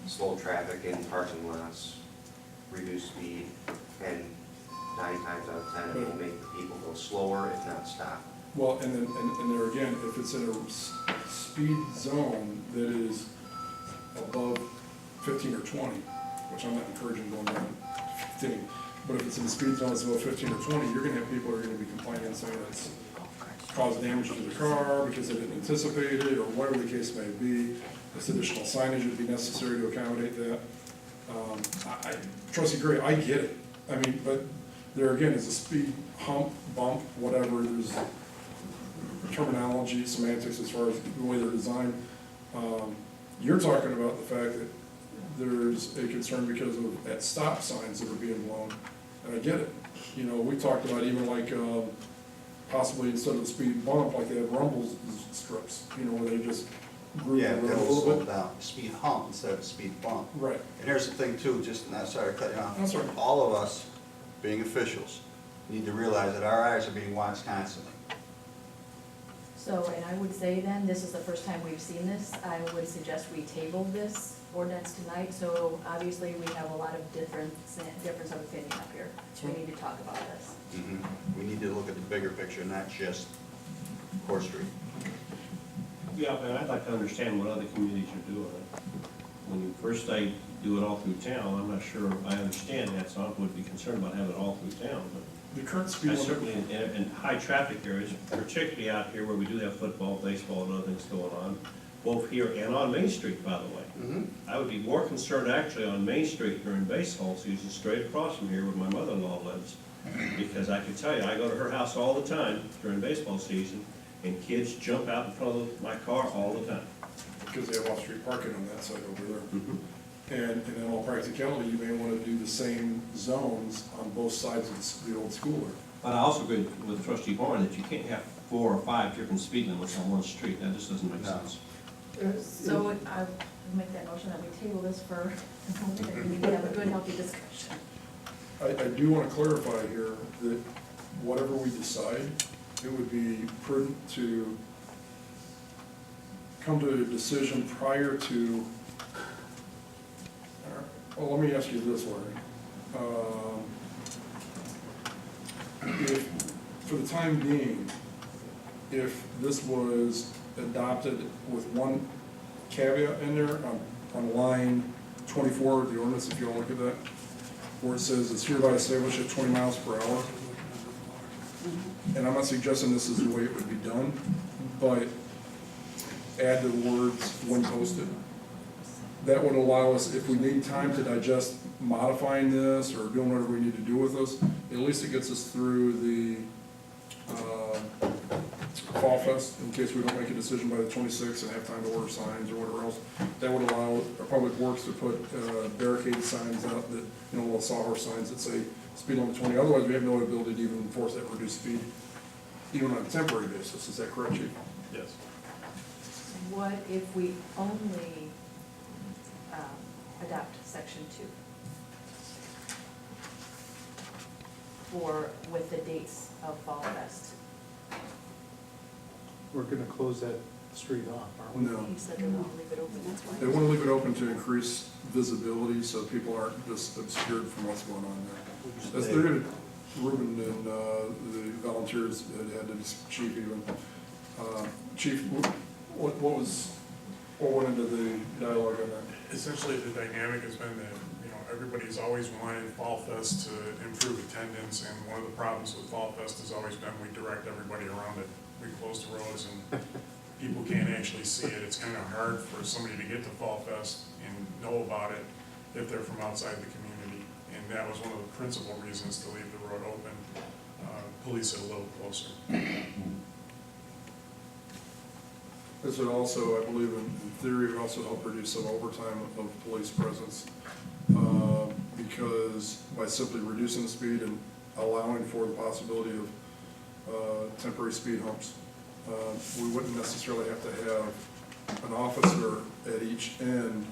slow traffic in parking lots, reduce speed, and 9 times out of 10, it will make the people go slower, if not stop. Well, and then, and there again, if it's in a speed zone that is above 15 or 20, which I'm not encouraging going down to 15, but if it's in a speed zone that's above 15 or 20, you're gonna have people who are gonna be complaining, saying it's caused damage to the car because they didn't anticipate it, or whatever the case may be. This additional signage would be necessary to accommodate that. Trustee Gray, I get it. I mean, but there again is a speed hump, bump, whatever, there's terminology, semantics as far as the way they're designed. You're talking about the fact that there's a concern because of at stop signs that are being blown, and I get it. You know, we talked about even like possibly instead of a speed bump, like they have rumble strips, you know, where they just groove the Yeah, road a that'll little slow bit. down, speed hump instead of speed bump. Right. And here's the thing too, just, not sorry to cut you off. That's all right. All of us, being officials, need to realize that our eyes are being watched constantly. So, and I would say then, this is the first time we've seen this, I would suggest we table this ordinance tonight, so obviously we have a lot of difference of opinion up here. We need to talk about this. We need to look at the bigger picture, not just Court Street. Yeah, but I'd like to understand what other communities are doing. When you first say do it all through town, I'm not sure I understand that, so I would be concerned about having it all through town, but. The current speed I limit. certainly, in high traffic areas, particularly out here where we do have football, baseball, and other things going on, both here and on Main Street, by the way. I would be more concerned actually on Main Street during baseball season, straight across from here where my mother-in-law lives. Because I can tell you, I go to her house all the time during baseball season, and kids jump out in front of my car all the time. Because they have off-street parking on that side over there. And in all practicality, you may want to do the same zones on both sides of the old schooler. But I also agree with trustee Horn that you can't have 4 or 5 different speed limits on one street. That just doesn't make sense. So I will make that motion that we table this for a moment, and we need to have a good, healthy discussion. I do want to clarify here that whatever we decide, it would be prudent to come to a decision prior to, well, let me ask you this, Larry. If, for the time being, if this was adopted with one caveat in there on line 24 of the ordinance, if you all look at that, where it says it's hereby established at 20 miles per hour. And I'm not suggesting this is the way it would be done, but add the words when posted. That would allow us, if we need time to digest modifying this or doing whatever we need to do with this, at least it gets us through the Fall Fest, in case we don't make a decision by the 26th and have time to order signs or whatever else. That would allow our Public Works to put barricade signs out that, little sawhorse signs that say speed limit 20. Otherwise, we have no ability to even enforce that reduced speed, even on a temporary basis. Is that correct, Chief? Yes. What if we only adopt section 2? Or with the dates of Fall Fest? We're gonna close that street off, aren't we? No. He said they want to leave it open, that's why. They want to leave it open to increase visibility so people aren't just obscured from what's going on there. That's they're Ruben and the volunteers had to, Chief even. Chief, what went into the dialogue on that? Essentially, the dynamic has been that, everybody's always wanted Fall Fest to improve attendance, and one of the problems with Fall Fest has always been we direct everybody around it. We close the roads and people can't actually see it. It's kind of hard for somebody to get to Fall Fest and know about it if they're from outside the community. And that was one of the principal reasons to leave the road open, police it a little closer. This would also, I believe, in theory, would also help reduce some overtime of police presence. Because by simply reducing the speed and allowing for the possibility of temporary speed humps, we wouldn't necessarily have to have an officer at each end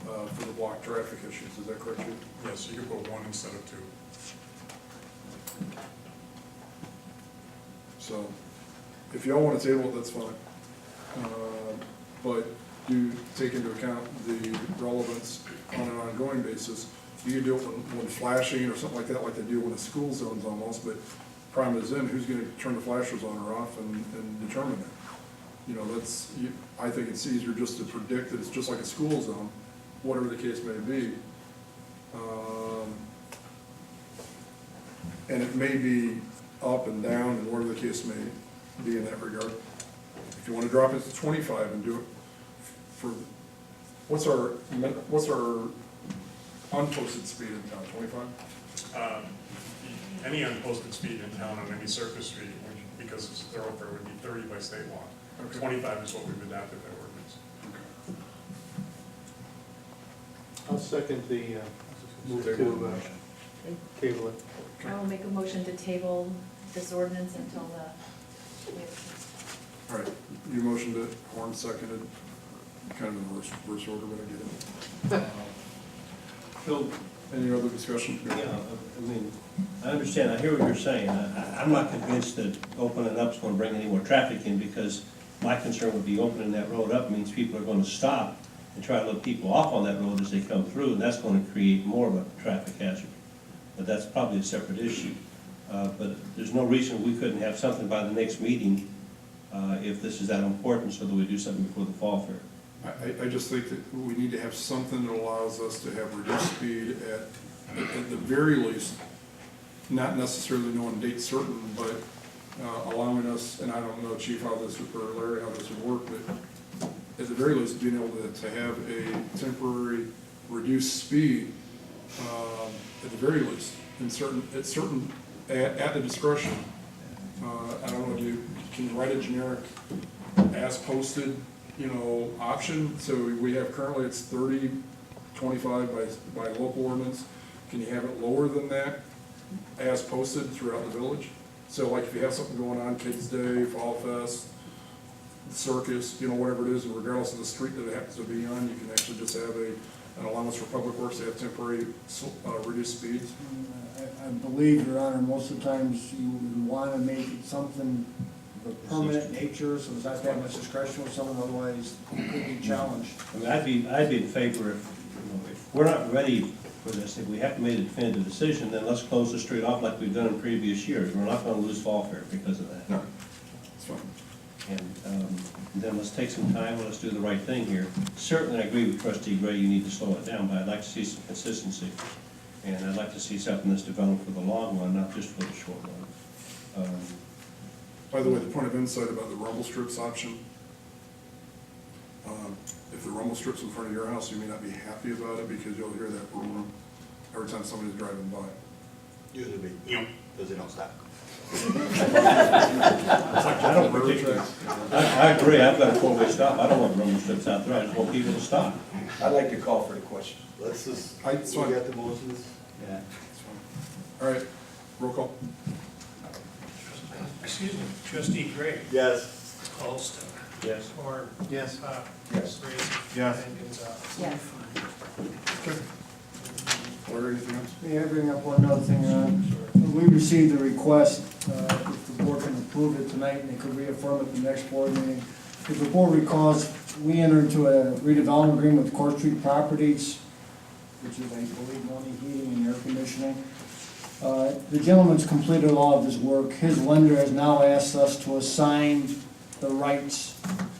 for the block traffic issues. Is that correct, Chief? Yes, you could put 1 instead of 2. So, if y'all want to table it, that's fine. But do take into account the relevance on an ongoing basis. You can do it when flashing or something like that, like they do when the school zone's almost, but prime is in, who's gonna turn the flashers on or off and determine that? I think it's easier just to predict that it's just like a school zone, whatever the case may be. And it may be up and down and whatever the case may be in that regard. If you wanna drop it to 25 and do it for, what's our unposted speed in town, 25? Any unposted speed in town on any surface street, because it's a thoroughfare, would be 30 by state law. Okay. 25 is what we've adopted by ordinance. I'll second the move to table it. I will make a motion to table this ordinance until All right, you motioned it, Horn seconded, kind of in reverse order, but I get it. Phil, any other discussion? Yeah, I mean, I understand, I hear what you're saying. I'm not convinced that opening up is gonna bring any more traffic in, because my concern would be opening that road up means people are gonna stop and try to let people off on that road as they come through, and that's gonna create more of a traffic hazard. But that's probably a separate issue. But there's no reason we couldn't have something by the next meeting, if this is that important, so that we do something before the fall fair. I just think that we need to have something that allows us to have reduced speed at the very least, not necessarily knowing date certain, but allowing us, and I don't know, Chief, how this would, or Larry, how this would work, but at the very least, being able to have a temporary reduced speed, at the very least, at the discretion. I don't know, can you write a generic as posted, option? So we have currently it's 30, 25 by local ordinance. Can you have it lower than that as posted throughout the village? So like if you have something going on, Kids Day, Fall Fest, circus, you know, whatever it is, and regardless of the street that it happens to be on, you can actually just have an allowance for public works to have temporary reduced speeds. I believe, Your Honor, most of the times you want to make it something of a permanent nature, so there's not that much discretion with someone, otherwise it could be challenged. I mean, I'd be in favor if we're not ready for this, if we haven't made a definitive decision, then let's close the street off like we've done in previous years. We're not gonna lose fall fair because of that. No, it's fine. And then let's take some time, and let's do the right thing here. Certainly, I agree with Trustee Gray, you need to slow it down, but I'd like to see some consistency. And I'd like to see something that's developed for the long run, not just for the short run. By the way, the point of insight about the rumble strips option, if the rumble strips in front of your house, you may not be happy about it because you'll hear that boom every time somebody's driving by. Usually be, because they don't stop. I don't particularly, I agree, I've got a four-way stop, I don't want rumble strips out there, I just want people to stop. I'd like to call for the question. Let's just, It's we fine. got the motions? Yeah. It's fine. All right, roll call. Excuse me, Trustee Gray. Yes. Alston. Yes. Horn. Yes. Pop. Yes. Raisik. Yes. And Gonzalez. Yes. Or anything else? May I bring up one other thing, Your Honor? We received a request, if the board can approve it tonight, and they could reaffirm it the next board meeting. If the board recalls, we entered into a redevelopment agreement with Court Street Properties, which is, I believe, Monee Heating and Air Conditioning. The gentleman's completed all of his work. His lender has now asked us to assign the rights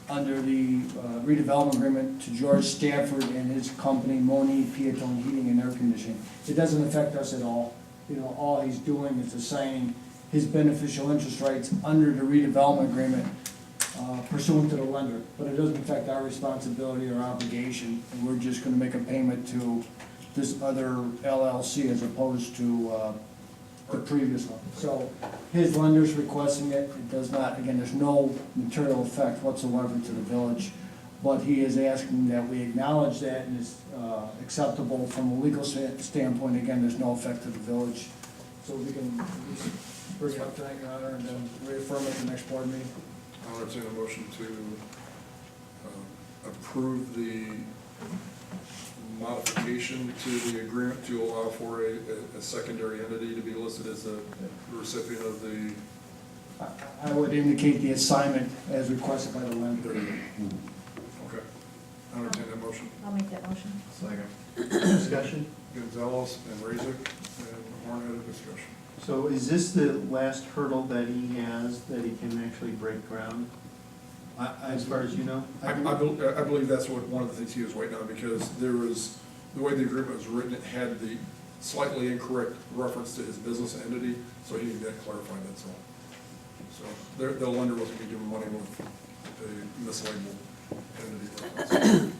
under the redevelopment agreement to George Stafford and his company, Monee Piatone Heating and Air Conditioning. It doesn't affect us at all. You know, all he's doing is assigning his beneficial interest rights under the redevelopment agreement pursuant to the lender. But it doesn't affect our responsibility or obligation, and we're just gonna make a payment to this other LLC as opposed to the previous one. So his lender's requesting it. It does not, again, there's no material effect whatsoever to the village, but he is asking that we acknowledge that and it's acceptable from a legal standpoint. Again, there's no effect to the village. So we can at least bring it up tonight, Your Honor, and then reaffirm it at the next board meeting. I'll entertain a motion to approve the modification to the agreement to allow for a secondary entity to be listed as the recipient of the. I would indicate the assignment as requested by the lender. Okay. I'll entertain that motion. I'll make that motion. Second. Discussion? Gonzalez and Raisik and Horn had a discussion. So is this the last hurdle that he has, that he can actually break ground, as far as you know? I believe that's one of the things he was waiting on, because there was, the way the agreement was written, it had the slightly incorrect reference to his business entity, so he needed that clarified, that's all. So the lender wasn't going to give him money with a mislabeled entity reference.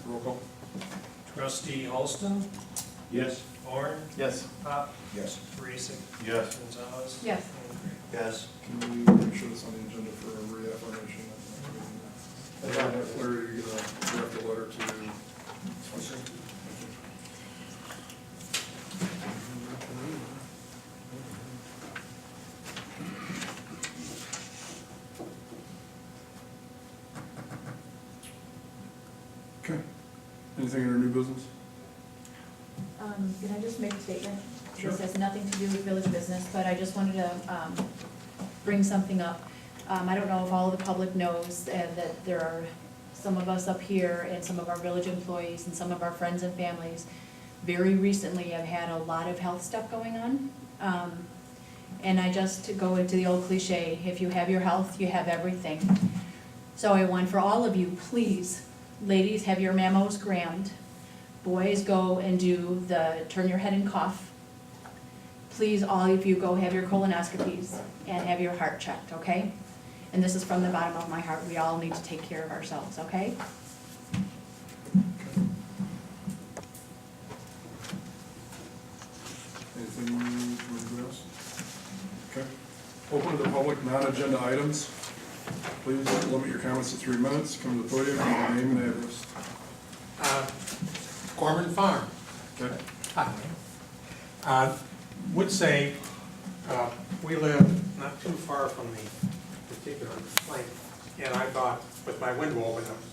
Roll call. Trustee Alston. Yes. Horn. Yes. Pop. Yes. Raisik. Yes. Gonzalez. Yes. And Gray. Yes. Can we make sure that's on the agenda for a reaffirmation? Where are you gonna draft a letter to? Okay. Anything in our new business? Can I just make a statement? Sure. This has nothing to do with village business, but I just wanted to bring something up. I don't know if all of the public knows that there are some of us up here and some of our village employees and some of our friends and families very recently have had a lot of health stuff going on. And I just go into the old cliche, if you have your health, you have everything. So I want for all of you, please, ladies, have your mammograms. Boys, go and do the turn your head and cough. Please, all of you, go have your colonoscopies and have your heart checked, okay? And this is from the bottom of my heart. We all need to take care of ourselves, okay? Anything from anybody else? Okay. Open to the public, non-agenda items. Please limit your comments to 3 minutes. Come to the podium, give your name and address. Gorman Farm. Okay. Hi. would say, we live not too far from the particular lake, and I thought, with my window open, I was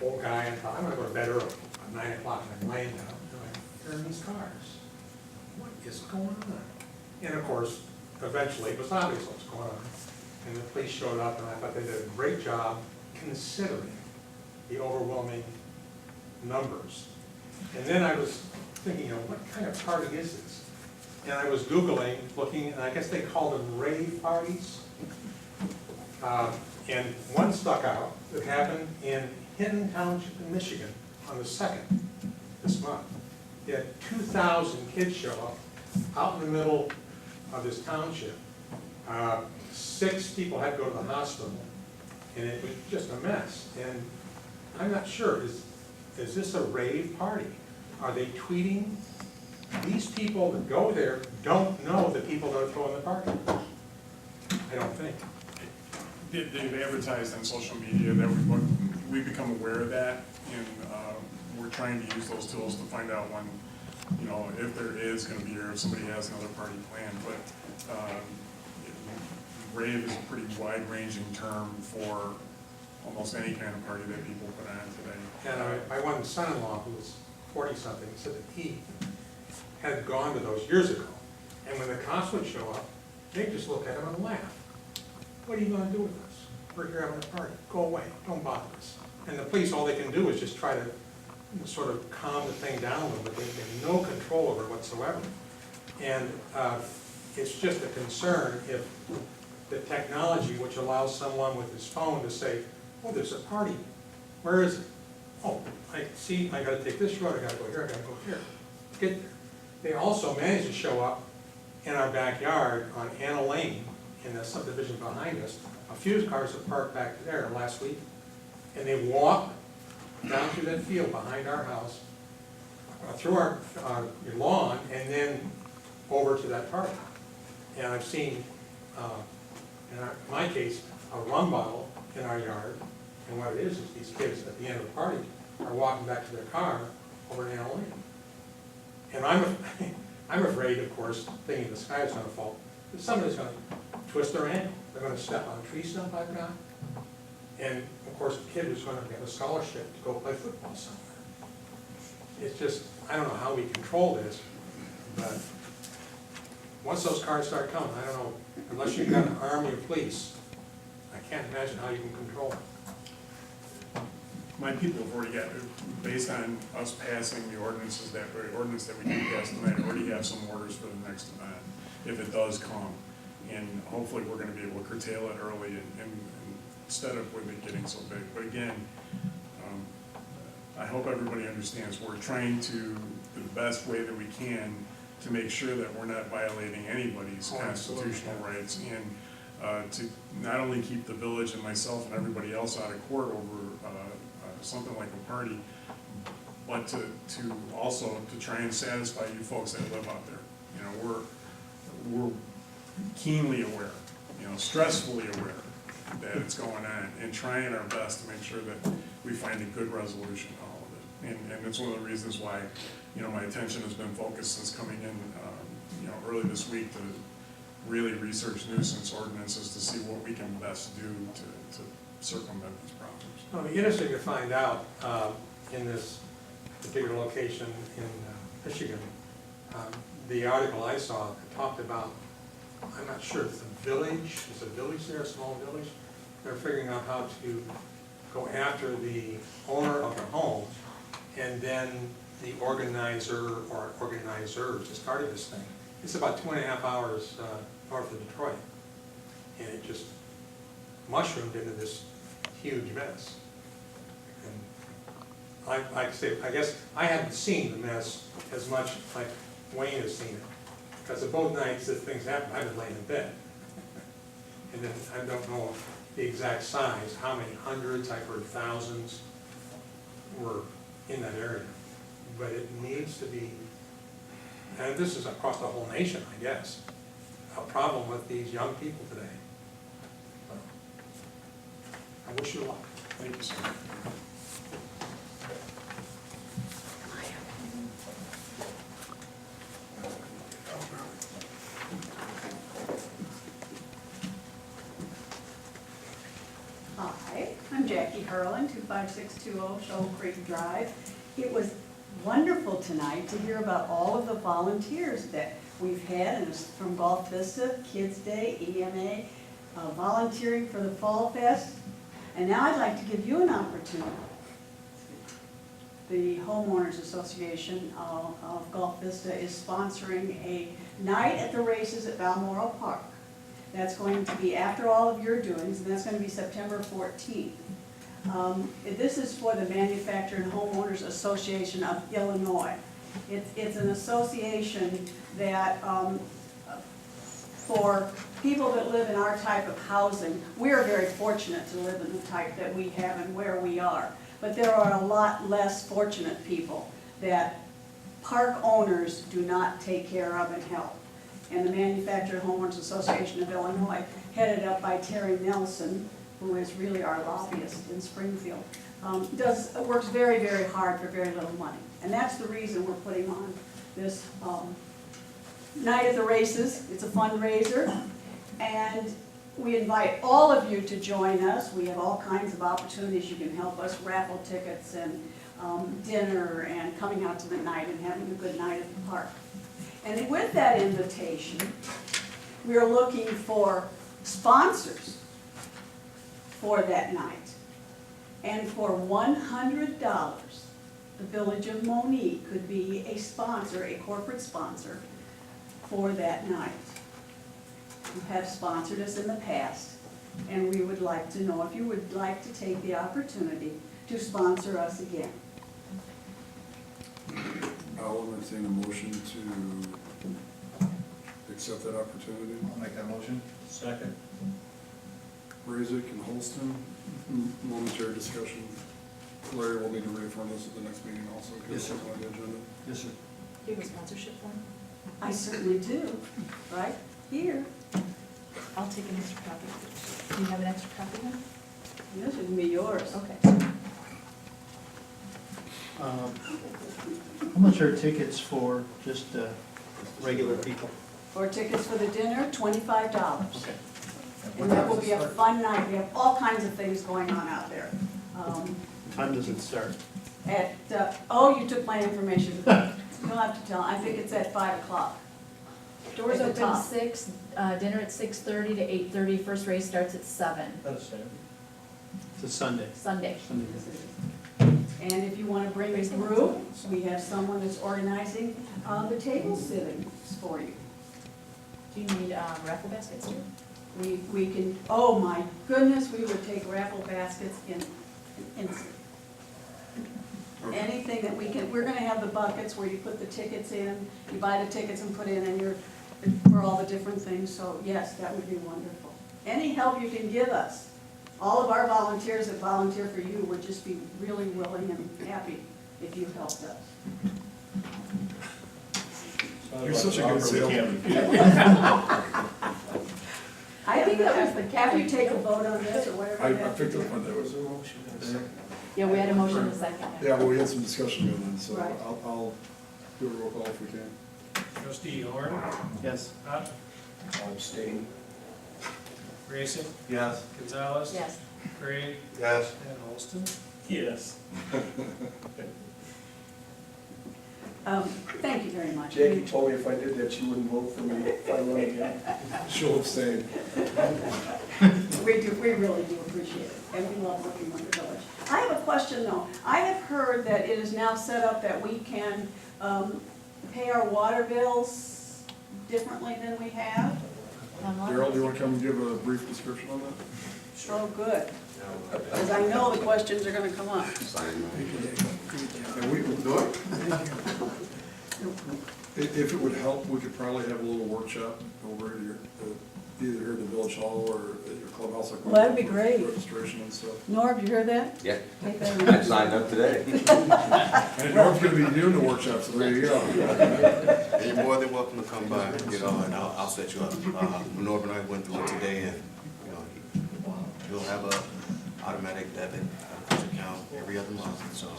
old guy, and thought, I'm gonna go to bed early, at 9 o'clock, and I'm laying down, and I'm hearing these cars. What is going on? And of course, eventually, it was obvious what was going on, and the police showed up, and I thought they did a great job considering the overwhelming numbers. And then I was thinking, what kind of party is this? And I was Googling, looking, and I guess they called them rave parties. And one stuck out that happened in Hinton Township in Michigan on the 2nd this month. They had 2,000 kids show up out in the middle of this township. 6 people had to go to the hospital, and it was just a mess. And I'm not sure, is this a rave party? Are they tweeting? These people that go there don't know the people that are throwing the party. I don't think. They've advertised on social media that we've become aware of that, and we're trying to use those tools to find out when, if there is going to be, or if somebody has another party planned. But rave is a pretty wide-ranging term for almost any kind of party that people put on today. And my one son-in-law, who was 40-something, said that he had gone to those years ago, and when the cops would show up, they'd just look at him and laugh. What are you gonna do with us? We're here having a party. Go away, don't bother us. And the police, all they can do is just try to sort of calm the thing down a little bit. They have no control over it whatsoever. And it's just a concern if the technology which allows someone with his phone to say, oh, there's a party. Where is it? Oh, I see, I gotta take this road, I gotta go here, I gotta go here. Get there. They also managed to show up in our backyard on Anna Lane, in the subdivision behind us. A few cars have parked back there last week, and they walked down through that field behind our house, through our lawn, and then over to that park. And I've seen, in my case, a rum bottle in our yard, and what it is these kids at the end of the party are walking back to their car over in Anna Lane. And I'm afraid, of course, thinking the sky is going to fall, that somebody's going to twist their ankle. They're going to step on a tree stump I've got. And, of course, the kid was going to get a scholarship to go play football somewhere. It's just, I don't know how we control this, but once those cars start coming, I don't know, unless you've got an army of police, I can't imagine how you can control it. My people have already got, based on us passing the ordinance that we did pass tonight, already have some orders for the next event, if it does come. And hopefully we're gonna be able to curtail it early and instead of with it getting so big. But again, I hope everybody understands we're trying to, the best way that we can, to make sure that we're not violating anybody's constitutional rights, and to not only keep the village and myself and everybody else out of court over something like a party, but to also to try and satisfy you folks that live out there. We're keenly aware, stressfully aware that it's going on, and trying our best to make sure that we find a good resolution to all of it. And it's one of the reasons why, my attention has been focused since coming in, early this week to really research nuisance ordinances to see what we can best do to circumvent these problems. Well, it'll be interesting to find out in this particular location in Michigan. The article I saw talked about, I'm not sure, it's a village, is a village there, a small village? They're figuring out how to go after the owner of the home, and then the organizer or organizers that started this thing. It's about 2.5 hours north of Detroit, and it just mushroomed into this huge mess. And like I say, I guess I haven't seen the mess as much like Wayne has seen it, because of both nights that things happened, I've been laying in bed. And then I don't know the exact size, how many hundreds, I've heard thousands were in that area. But it needs to be, and this is across the whole nation, I guess, a problem with these young people today. So, I wish you luck. Thank you, sir. Jackie Hurlin, 25620 Shoal Creek Drive. It was wonderful tonight to hear about all of the volunteers that we've had, and it's from Golf Vista, Kids Day, EMA, volunteering for the Fall Fest. And now I'd like to give you an opportunity. The Homeowners Association of Golf Vista is sponsoring a night at the races at Balmoral Park. That's going to be after all of your doings, and that's going to be September 14th. This is for the Manufacturer and Homeowners Association of Illinois. It's an association that, for people that live in our type of housing, we are very fortunate to live in the type that we have and where we are. But there are a lot less fortunate people that park owners do not take care of and help. And the Manufacturer and Homeowners Association of Illinois, headed up by Terry Nelson, who is really our lobbyist in Springfield, works very, very hard for very little money. And that's the reason we're putting on this night at the races. It's a fundraiser, and we invite all of you to join us. We have all kinds of opportunities. You can help us, raffle tickets and dinner and coming out to the night and having a good night at the park. And with that invitation, we are looking for sponsors for that night. And for $100, the Village of Monee could be a sponsor, a corporate sponsor, for that night. You have sponsored us in the past, and we would like to know if you would like to take the opportunity to sponsor us again. I'll entertain a motion to accept that opportunity. I'll make that motion. Second. Raisik and Holston, momentary discussion. Larry will need to reaffirm this at the next meeting also, because it's on the agenda. Yes, sir. Do you have a sponsorship form? I certainly do, right here. I'll take an extra copy. Do you have an extra copy then? This would be yours. Okay. How much are tickets for just regular people? For tickets for the dinner, $25. Okay. And that will be a fun night. We have all kinds of things going on out there. What time does it start? Oh, you took my information. You'll have to tell. I think it's at 5 o'clock. Doors At the open top. 6, dinner at 6:30 to 8:30. First race starts at 7. That's Saturday. It's a Sunday. Sunday. And if you want to bring a group, we have someone that's organizing the table sittings for you. Do you need raffle baskets too? We can, oh my goodness, we would take raffle baskets in instant. Anything that we can, we're gonna have the buckets where you put the tickets in, you buy the tickets and put in, and you're, for all the different things, so yes, that would be wonderful. Any help you can give us, all of our volunteers that volunteer for you would just be really willing and happy if you helped us. You're such a good salesman. I think that was the, have you take a vote on this or whatever? I you have to picked do? up on that. Was there a motion? Yeah, we had a motion in a second. Yeah, well, we had some discussion going on, so Right. I'll do a roll call if we can. Trustee Horn, Yes. Pop, I'll abstain. Grayson, Yes. Gonzalez. Yes. Gray, Yes. and Holston. Yes. Thank you very much. Jackie told me if I did that, she wouldn't vote for me if I run again. She'll abstain. We really do appreciate it, and we love working with the village. I have a question though. I have heard that it is now set up that we can pay our water bills differently than we have. Daryl, do you want to come and give a brief description on that? Oh, good. Because I know the questions are gonna come up. And we would do it. If it would help, we could probably have a little workshop over at either here at the village hall or at your clubhouse. Like Well, that'd be great. Registration and stuff. Norb, you heard that? Yeah. Take that I away. signed up today. And Norb's gonna be doing the workshop, so there you go. You're more than welcome to come by, you know, and I'll set you up. Norb and I went through it today, and, you know, you'll have a automatic debit account every other month, so,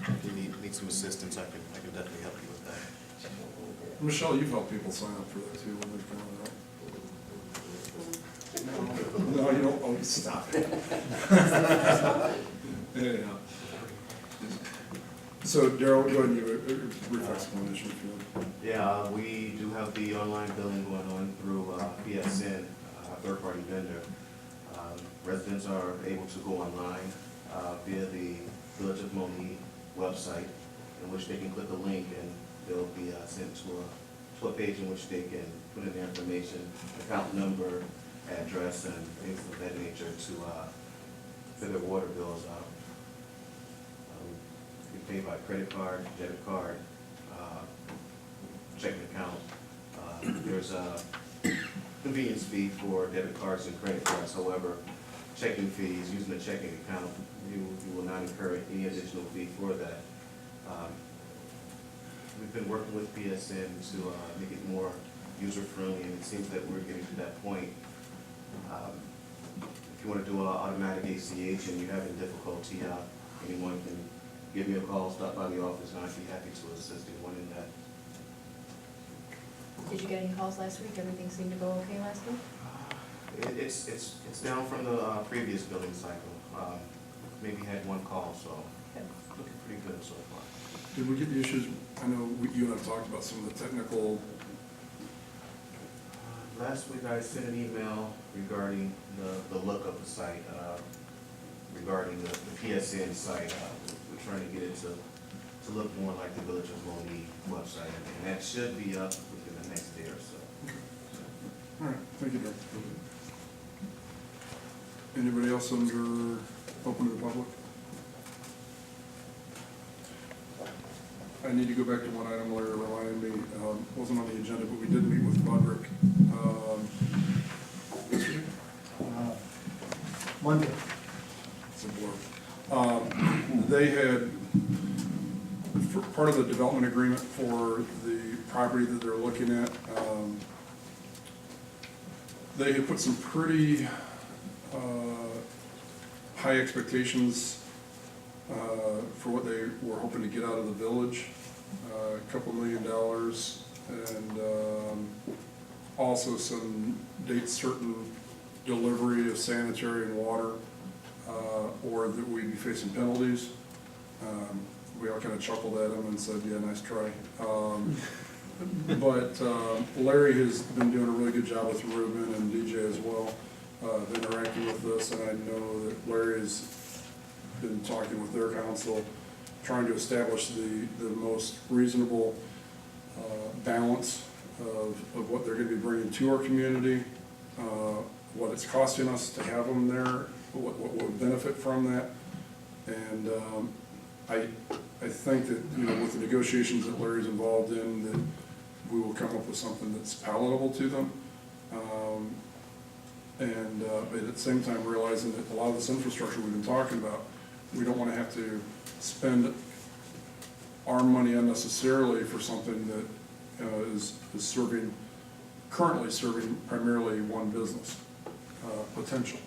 if you need some assistance, I can definitely help you with that. Michelle, you've helped people sign up for that too when they've gone out. No, you don't, oh, stop it. Yeah. So Darrell, go ahead and give a brief explanation if you would. Yeah, we do have the online billing going on through PSN, a third-party vendor. Residents are able to go online via the Village of Monee website, in which they can click a link and they'll be sent to a page in which they can put in their information, account number, address, and things of that nature to fill their water bills out. You can pay by credit card, debit card, checking account. There's a convenience fee for debit cards and credit cards. However, checking fees, using a checking account, you will not incur any additional fee for that. We've been working with PSN to make it more user-friendly, and it seems that we're getting to that point. If you want to do an automatic ACH and you're having difficulty, anyone can give me a call, stop by the office, and I'd be happy to assist anyone in that. Did you get any calls last week? Everything seemed to go okay last week? It's down from the previous billing cycle. Maybe had one call, so looking pretty good so far. Did we get the issues, I know you and I talked about some of the technical. Last week I sent an email regarding the look of the site, regarding the PSN site. We're trying to get it to look more like the Village of Monee website, and that should be up within the next day or so. All right, thank you, Darrell. Anybody else under open to the public? I need to go back to one item Larry reminded me, wasn't on the agenda, but we did meet with Roderick. Yesterday? Monday. It's a blur. They had, for part of the development agreement for the property that they're looking at, they had put some pretty high expectations for what they were hoping to get out of the village, $2 million, and also some date certain delivery of sanitary and water, or that we'd be facing penalties. We all kind of chuckled at them and said, yeah, nice try. But Larry has been doing a really good job with Ruben and DJ as well, interacting with us, and I know that Larry has been talking with their council, trying to establish the most reasonable balance of what they're going to be bringing to our community, what it's costing us to have them there, what would benefit from that. And I think that, you know, with the negotiations that Larry's involved in, that we will come up with something that's palatable to them. But at the same time, realizing that a lot of this infrastructure we've been talking about, we don't want to have to spend our money unnecessarily for something that is currently serving primarily one business, potential.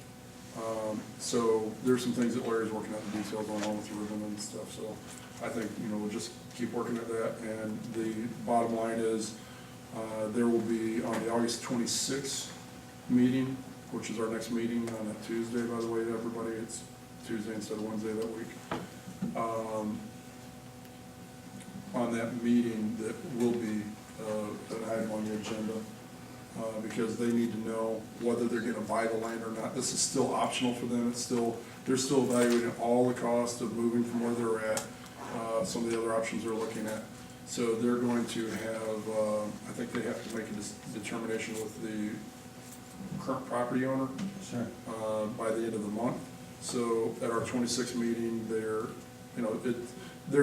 So there's some things that Larry's working out the details on, along with Ruben and stuff. So I think, you know, we'll just keep working at that. And the bottom line is, there will be on the August 26th meeting, which is our next meeting on a Tuesday, by the way, to everybody. It's Tuesday instead of Wednesday that week. On that meeting, that will be an item on the agenda, because they need to know whether they're gonna buy the land or not. This is still optional for them. They're still evaluating all the costs of moving from where they're at, some of the other options they're looking at. So they're going to have, I think they have to make a determination with the current property owner. Sure. By the end of the month. So at our 26th meeting, they're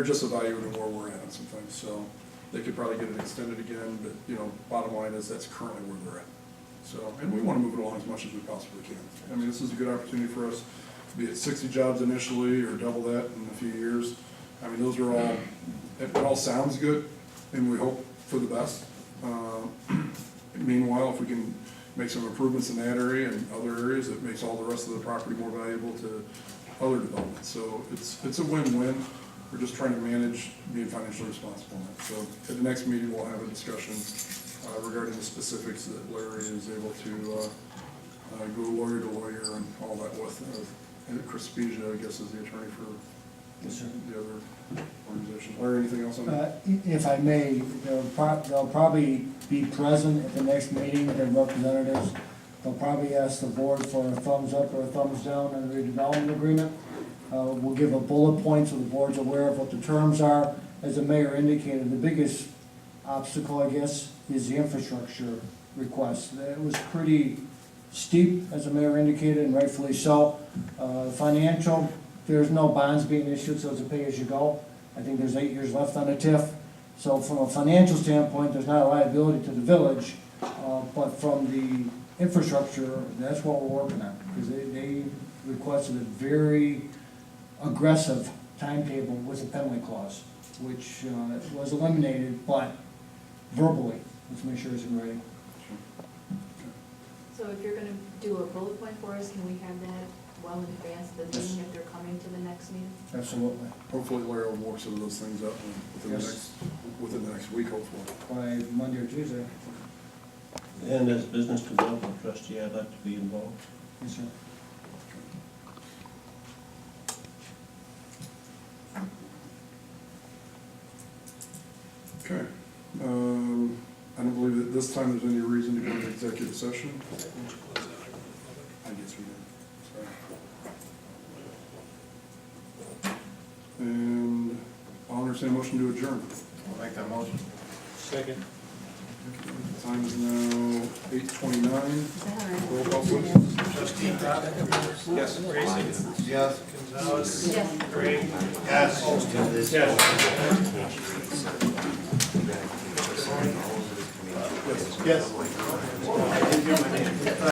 just evaluating where we're at on some things. So they could probably get it extended again, but, you know, bottom line is that's currently where they're at. So, and we want to move it along as much as we possibly can. I mean, this is a good opportunity for us to be at 60 jobs initially, or double that in a few years. I mean, those are all, it all sounds good, and we hope for the best. Meanwhile, if we can make some improvements in that area and other areas, it makes all the rest of the property more valuable to other developments. So it's a win-win. We're just trying to manage being financially responsible in that. So at the next meeting, we'll have a discussion regarding the specifics that Larry is able to go lawyer to lawyer and all that with, and Chris Spezia, I guess, is the attorney for Yes, sir. the other organization. Or anything else on that? If I may, they'll probably be present at the next meeting, their representatives. They'll probably ask the board for a thumbs up or a thumbs down on the redevelopment agreement. We'll give a bullet point so the board's aware of what the terms are. As the mayor indicated, the biggest obstacle, I guess, is the infrastructure request. It was pretty steep, as the mayor indicated, and rightfully so. Financial, there's no bonds being issued, so it's a pay-as-you-go. I think there's 8 years left on the TIF. So from a financial standpoint, there's not a liability to the village, but from the infrastructure, that's what we're working on. Because they requested a very aggressive timetable with a penalty clause, which was eliminated, but verbally. Let's make sure it's in writing. So if you're gonna do a bullet point for us, can we have that well in advance of the meeting if they're coming to the next meeting? Absolutely. Hopefully Larry will work some of those things up Yes. within the next week, hopefully. By Monday or Tuesday. And as business development trustee, I'd like to be involved. Yes, sir. Okay. I don't believe that this time there's any reason to go into executive session. I guess we did. Sorry. And I'll entertain a motion to adjourn. I'll make that motion. Second. Time is now 8:29. Roll call, please. Trustee Robin? Yes. Gracie? Yes. Gonzalez? Yes. Gray? Yes. Yes. Yes.